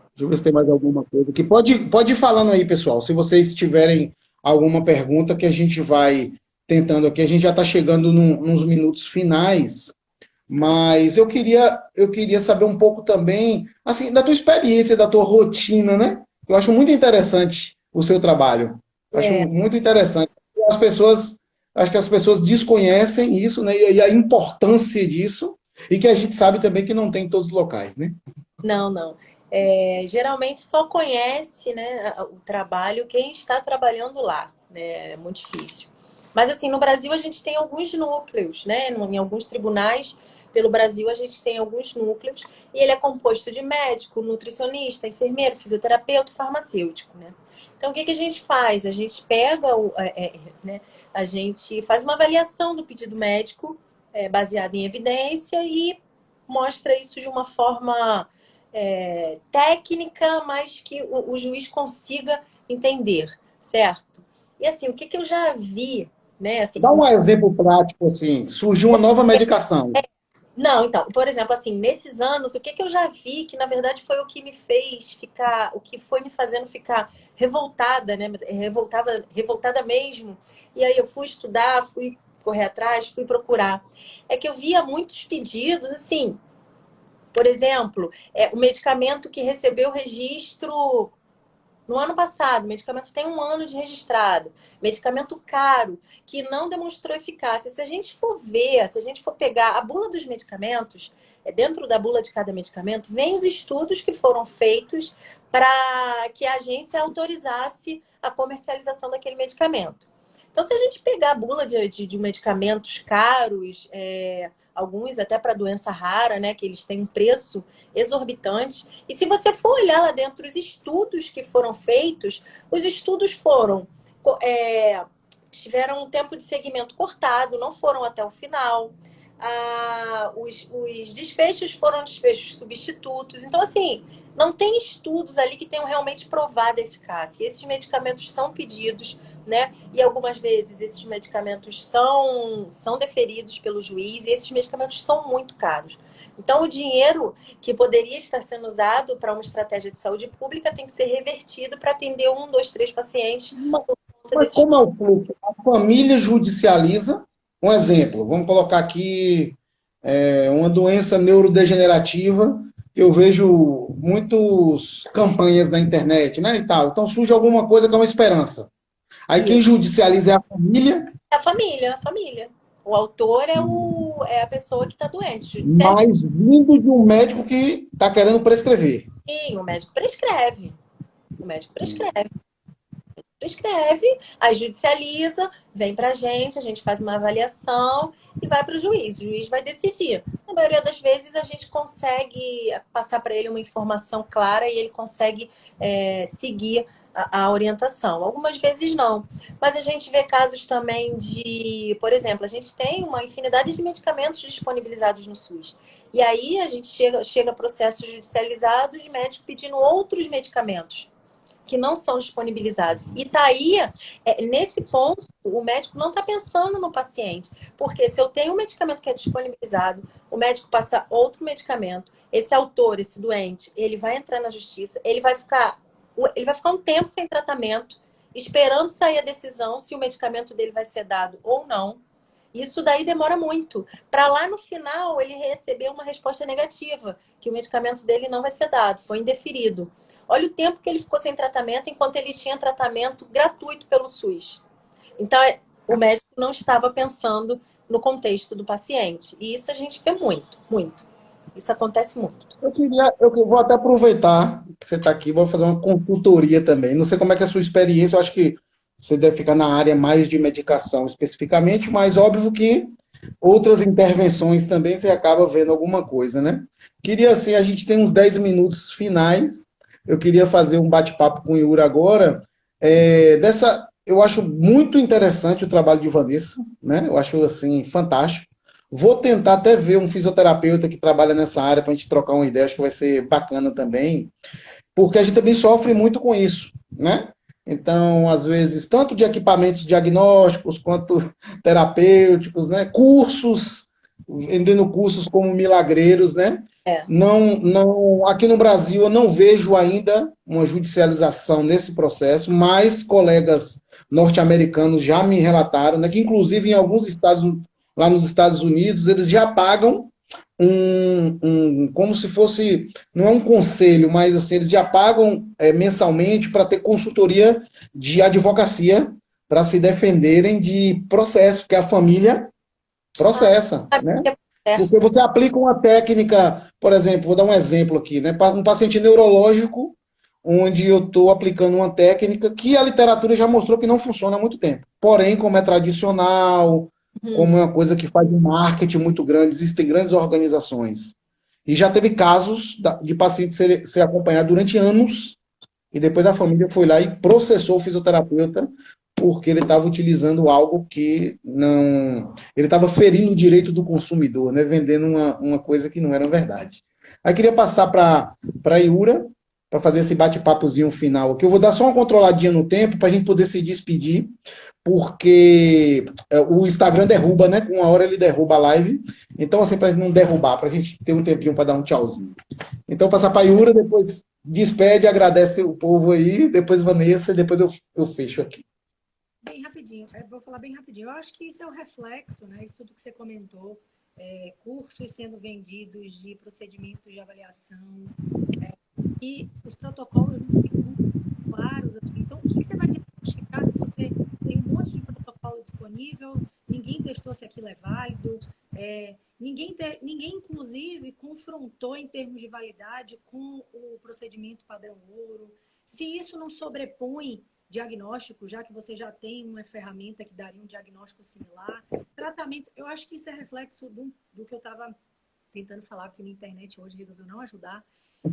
Speaker 1: Deixa eu ver se tem mais alguma coisa. Que pode ir falando aí, pessoal. Se vocês tiverem alguma pergunta que a gente vai tentando aqui. A gente já está chegando nos minutos finais. Mas eu queria saber um pouco também, assim, da tua experiência, da tua rotina, né? Eu acho muito interessante o seu trabalho. Eu acho
Speaker 3: É,
Speaker 1: muito interessante. As pessoas, acho que as pessoas desconhecem isso, né? E a importância disso, e que a gente sabe também que não tem em todos os locais, né?
Speaker 3: não, não. Geralmente só conhece, né, o trabalho quem está trabalhando lá, né? É muito difícil. Mas assim, no Brasil a gente tem alguns núcleos, né? Em alguns tribunais pelo Brasil a gente tem alguns núcleos e ele é composto de médico, nutricionista, enfermeiro, fisioterapeuta, farmacêutico, né? Então o que que a gente faz? A gente pega né? A gente faz uma avaliação do pedido médico baseada em evidência e mostra isso de uma forma técnica, mas que o juiz consiga entender, certo? E assim, o que que eu já vi, né? Assim,
Speaker 1: Dá um exemplo prático, assim. Surgiu uma nova medicação.
Speaker 3: não, então, por exemplo, assim, nesses anos, o que que eu já vi que na verdade foi o que me fez ficar, o que foi me fazendo ficar revoltada, né? Revoltada mesmo. E aí eu fui estudar, fui correr atrás, fui procurar. É que eu via muitos pedidos, assim, por exemplo, o medicamento que recebeu registro no ano passado, o medicamento tem 1 ano de registrado, medicamento caro, que não demonstrou eficácia. Se a gente for ver, se a gente for pegar a bula dos medicamentos, dentro da bula de cada medicamento, vem os estudos que foram feitos para que a agência autorizasse a comercialização daquele medicamento. Então, se a gente pegar a bula de medicamentos caros, alguns até para doença rara, né, que eles têm um preço exorbitante, e se você for olhar lá dentro os estudos que foram feitos, os estudos tiveram um tempo de segmento cortado, não foram até o final. Os desfechos foram desfechos substitutos. Então, assim, não tem estudos ali que tenham realmente provado a eficácia. E esses medicamentos são pedidos, né? E algumas vezes esses medicamentos são deferidos pelo juiz e esses medicamentos são muito caros. Então, o dinheiro que poderia estar sendo usado para uma estratégia de saúde pública tem que ser revertido para atender 1, 2, 3 pacientes por conta
Speaker 1: Mas
Speaker 3: desses.
Speaker 1: como é o fluxo? A família judicializa. Um exemplo, vamos colocar aqui uma doença neurodegenerativa. Eu vejo muitas campanhas na internet, né, e tal. Então surge alguma coisa que é uma esperança. Aí quem
Speaker 3: Isso.
Speaker 1: judicializa é a família,
Speaker 3: É a família. O autor é a pessoa que está doente. Judicializa.
Speaker 1: mas vindo de um médico que está querendo prescrever.
Speaker 3: Sim, o médico prescreve. O médico prescreve, aí judicializa, vem para a gente faz uma avaliação e vai para o juiz. O juiz vai decidir. Na maioria das vezes, a gente consegue passar para ele uma informação clara e ele consegue seguir a orientação. Algumas vezes não. Mas a gente vê casos também de, por exemplo, a gente tem uma infinidade de medicamentos disponibilizados no SUS. E aí a gente chega a processos judicializados de médico pedindo outros medicamentos que não são disponibilizados. E tá aí, nesse ponto, o médico não está pensando no paciente. Porque se eu tenho um medicamento que é disponibilizado, o médico passa outro medicamento, esse autor, esse doente, ele vai entrar na justiça, ele vai ficar um tempo sem tratamento, esperando sair a decisão se o medicamento dele vai ser dado ou não. Isso daí demora muito. Para lá no final ele receber uma resposta negativa, que o medicamento dele não vai ser dado, foi indeferido. Olha o tempo que ele ficou sem tratamento, enquanto ele tinha tratamento gratuito pelo SUS. Então, o médico não estava pensando no contexto do paciente. E isso a gente vê muito, muito. Isso acontece muito.
Speaker 1: Eu vou até aproveitar que você está aqui, vou fazer uma consultoria também. Não sei como é que é a sua experiência, eu acho que você deve ficar na área mais de medicação especificamente, mas óbvio que outras intervenções também você acaba vendo alguma coisa, né? Queria, assim, a gente tem uns 10 minutos finais, eu queria fazer um bate-papo com o Yuri agora, eu acho muito interessante o trabalho de Vanessa, né? Eu acho, assim, fantástico. Vou tentar até ver um fisioterapeuta que trabalha nessa área para a gente trocar uma ideia, acho que vai ser bacana também. porque a gente também sofre muito com isso, né? Então, às vezes, tanto de equipamentos diagnósticos quanto terapêuticos, né? Cursos, vendendo cursos como milagreiros, né?
Speaker 3: É.
Speaker 1: Não, aqui no Brasil eu não vejo ainda uma judicialização nesse processo, mas colegas norte-americanos já me relataram, né, que inclusive em alguns estados, lá nos Estados Unidos, eles já pagam como se fosse, não é um conselho, mas assim, eles já pagam mensalmente para ter consultoria de advocacia para se defenderem de processo, porque a família processa, né? Porque você aplica uma técnica, por exemplo, vou dar um exemplo aqui, né? Para um paciente neurológico, onde eu estou aplicando uma técnica que a literatura já mostrou que não funciona há muito tempo. Porém, como é tradicional, como é uma coisa que faz um marketing muito grande, existem grandes organizações. E já teve casos de paciente ser acompanhado durante anos, e depois a família foi lá e processou o fisioterapeuta porque ele estava utilizando algo que não... Ele estava ferindo o direito do consumidor, né? Vendendo uma coisa que não era verdade. Aí queria passar para a Iura, para fazer esse bate-papozinho final aqui. Eu vou dar só uma controladinha no tempo para a gente poder se despedir, porque o Instagram derruba, né? Com uma hora ele derruba a live. Então, assim, para não derrubar, para a gente ter um tempinho para dar um tchauzinho. Então, passar para a Iura, depois despede, agradece o povo aí, depois Vanessa, e depois eu fecho aqui.
Speaker 2: Bem rapidinho, eu vou falar bem rapidinho. Eu acho que isso é o reflexo, né? Isso tudo que você comentou, cursos sendo vendidos de procedimentos de avaliação, e os protocolos não são muito claros. Assim. Então, o que você vai diagnosticar se você tem um monte de protocolo disponível, ninguém testou se aquilo é válido, ninguém, inclusive, confrontou em termos de validade com o procedimento padrão ouro. Se isso não sobrepõe diagnóstico, já que você já tem uma ferramenta que daria um diagnóstico similar. Tratamento, eu acho que isso é reflexo do que eu estava tentando falar, porque na internet hoje resolveu não ajudar,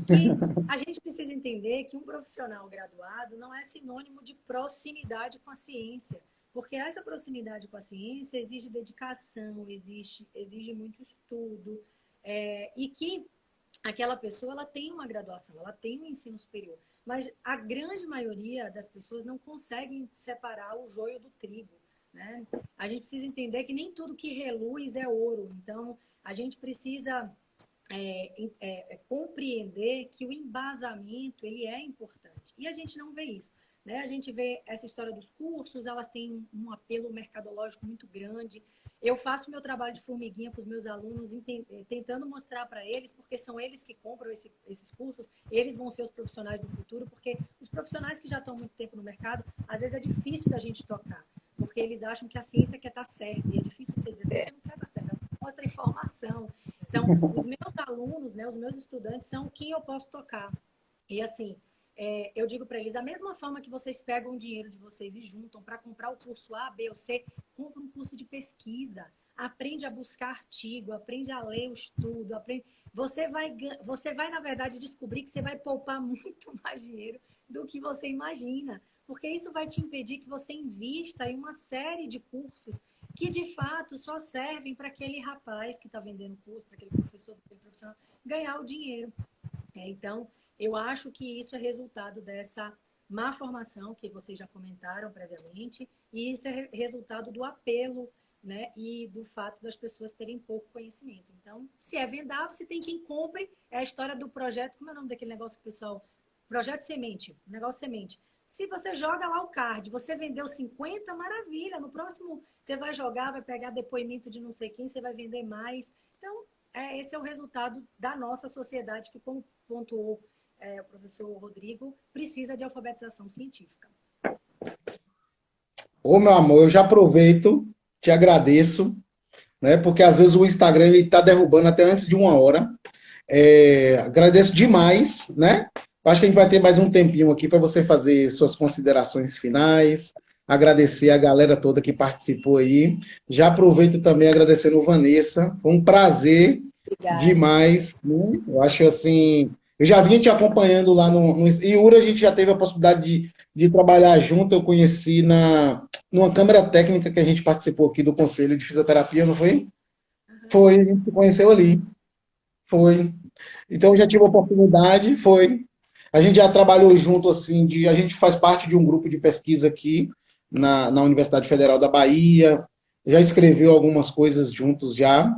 Speaker 2: que a gente precisa entender que um profissional graduado não é sinônimo de proximidade com a ciência, porque essa proximidade com a ciência exige dedicação, exige muito estudo, e que aquela pessoa ela tem uma graduação, ela tem um ensino superior. Mas a grande maioria das pessoas não conseguem separar o joio do trigo, né? A gente precisa entender que nem tudo que reluz é ouro. Então, a gente precisa compreender que o embasamento ele é importante. E a gente não vê isso. Né? A gente vê essa história dos cursos, elas têm um apelo mercadológico muito grande. Eu faço meu trabalho de formiguinha com os meus alunos, tentando mostrar para eles, porque são eles que compram esses cursos, eles vão ser os profissionais do futuro, porque os profissionais que já estão há muito tempo no mercado, às vezes é difícil da gente tocar, porque eles acham que a ciência quer estar certa, e é difícil você dizer, você não quer estar certa, mostra informação. Então, os meus alunos, né, os meus estudantes são quem eu posso tocar. E assim, eu digo para eles, da mesma forma que vocês pegam o dinheiro de vocês e juntam para comprar o curso A, B ou C, compra um curso de pesquisa, aprende a buscar artigo, aprende a ler o estudo, aprende... Você vai, na verdade, descobrir que você vai poupar muito mais dinheiro do que você imagina, porque isso vai te impedir que você invista em uma série de cursos que, de fato, só servem para aquele rapaz que está vendendo curso, para aquele professor, para aquele profissional, ganhar o dinheiro. Então, eu acho que isso é resultado dessa má formação que vocês já comentaram previamente, e isso é resultado do apelo, né, e do fato das pessoas terem pouco conhecimento. Então, se é vendável, se tem quem compre, é a história do projeto, como é o nome daquele negócio que o pessoal... Projeto semente, negócio semente. Se você joga lá o card, você vendeu 50, maravilha. No próximo, você vai jogar, vai pegar depoimento de não sei quem, você vai vender mais. Então, esse é o resultado da nossa sociedade que, como pontuou o professor Rodrigo, precisa de alfabetização científica.
Speaker 1: Ô, meu amor, eu já aproveito, te agradeço, né? Porque às vezes o Instagram ele está derrubando até antes de uma hora. Agradeço demais, né? Acho que a gente vai ter mais um tempinho aqui para você fazer suas considerações finais, agradecer a galera toda que participou aí. Já aproveito também agradecendo a Vanessa, foi um prazer demais, né? Eu acho assim, eu já vinha te acompanhando lá no Iura, a gente já teve a possibilidade de trabalhar junto, eu conheci numa câmara técnica que a gente participou aqui do Conselho de Fisioterapia, não foi? Foi, a gente se conheceu ali. Foi. Então, eu já tive a oportunidade, foi. A gente já trabalhou junto, assim, a gente faz parte de um grupo de pesquisa aqui na Universidade Federal da Bahia, já escreveu algumas coisas juntos já,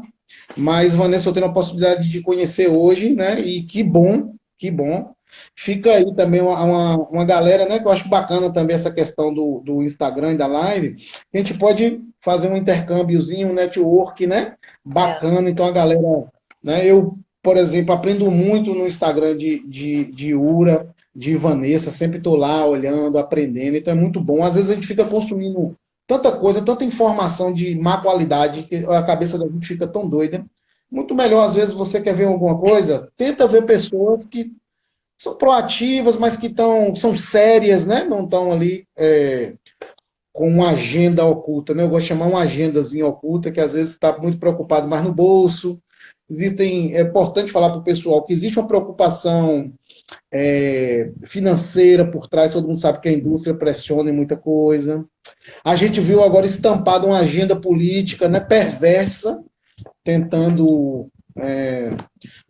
Speaker 1: mas, Vanessa, eu tenho a possibilidade de conhecer hoje, né? E que bom, que bom. Fica aí também uma galera, né? Que eu acho bacana também essa questão do Instagram e da live. A gente pode fazer um intercâmbiozinho, um network, né?
Speaker 3: É.
Speaker 1: Bacana. Então a galera, né? Eu, por exemplo, aprendo muito no Instagram de Ura, de Vanessa, sempre estou lá olhando, aprendendo. Então é muito bom. Às vezes a gente fica consumindo tanta coisa, tanta informação de má qualidade, que a cabeça da gente fica tão doida. Muito melhor, às vezes, você quer ver alguma coisa, tenta ver pessoas que são proativas, mas que são sérias, né? Não estão ali com uma agenda oculta, né? Eu gosto de chamar uma agendazinha oculta, que às vezes está muito preocupado mais no bolso. É importante falar para o pessoal que existe uma preocupação financeira por trás, todo mundo sabe que a indústria pressiona em muita coisa. A gente viu agora estampada uma agenda política, né, perversa, tentando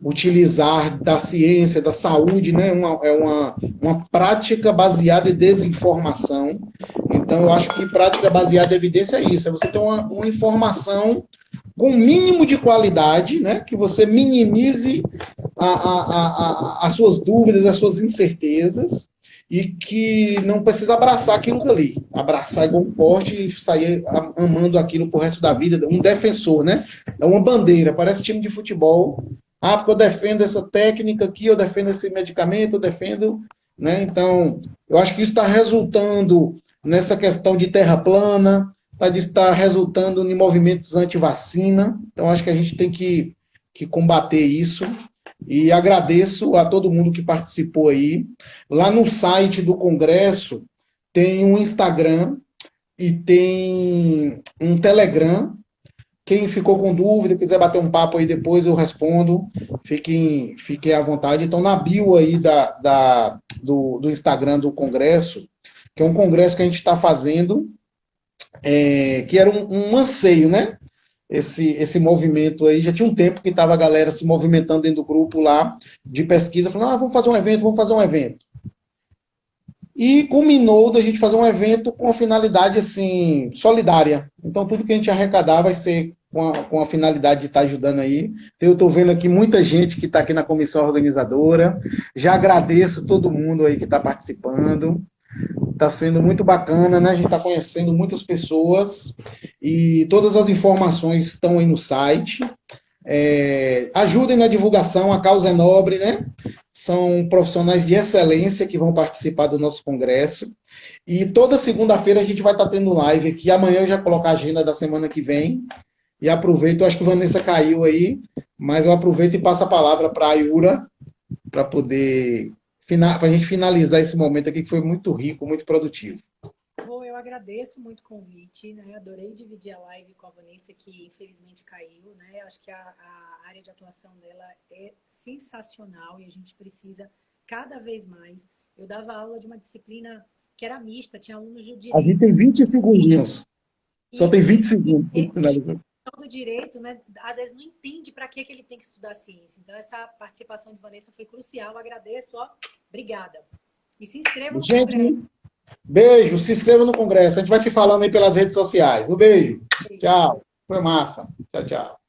Speaker 1: utilizar da ciência, da saúde, né, uma prática baseada em desinformação. Então, eu acho que prática baseada em evidência é isso, é você ter uma informação com o mínimo de qualidade, né, que você minimize as suas dúvidas, as suas incertezas, e que não precisa abraçar aquilo dali. Abraçar igual um poste e sair amando aquilo pro resto da vida. Um defensor, né? É uma bandeira, parece time de futebol. Ah, porque eu defendo essa técnica aqui, eu defendo esse medicamento, eu defendo... Né? Então, eu acho que isso está resultando nessa questão de terra plana, está resultando em movimentos anti-vacina. Então, acho que a gente tem que combater isso. E agradeço a todo mundo que participou aí. Lá no site do Congresso tem um Instagram e tem um Telegram. Quem ficou com dúvida, quiser bater um papo aí depois, eu respondo. Fiquem à vontade. Então, na bio aí do Instagram do Congresso, que é um congresso que a gente está fazendo, que era um anseio, né? Esse movimento aí, já tinha um tempo que estava a galera se movimentando dentro do grupo lá de pesquisa, falando, vamos fazer um evento. E culminou da gente fazer um evento com a finalidade, assim, solidária. Então, tudo que a gente arrecadar vai ser com a finalidade de estar ajudando aí. Eu estou vendo aqui muita gente que está aqui na comissão organizadora. Já agradeço todo mundo aí que está participando. Está sendo muito bacana, né? A gente está conhecendo muitas pessoas e todas as informações estão aí no site. Ajudem na divulgação, a causa é nobre, né? São profissionais de excelência que vão participar do nosso congresso. E toda segunda-feira a gente vai estar tendo live aqui. Amanhã eu já coloco a agenda da semana que vem. E aproveito, acho que a Vanessa caiu aí, mas eu aproveito e passo a palavra para a Yura, para a gente finalizar esse momento aqui, que foi muito rico, muito produtivo.
Speaker 2: Bom, eu agradeço muito o convite, né? Adorei dividir a live com a Vanessa, que infelizmente caiu, né? Acho que a área de atuação dela é sensacional e a gente precisa cada vez mais. Eu dava aula de uma disciplina que era mista, tinha alunos de direito.
Speaker 1: A gente tem 20 segundinhos. Só tem 20 segundos.
Speaker 2: Do direito, né, às vezes não entende para que ele tem que estudar ciência. Então, essa participação de Vanessa foi crucial. Agradeço, obrigada. E se inscreva no Congresso.
Speaker 1: Beijo, se inscreva no Congresso. A gente vai se falando aí pelas redes sociais. Um beijo. Tchau. Foi massa. Tchau, tchau.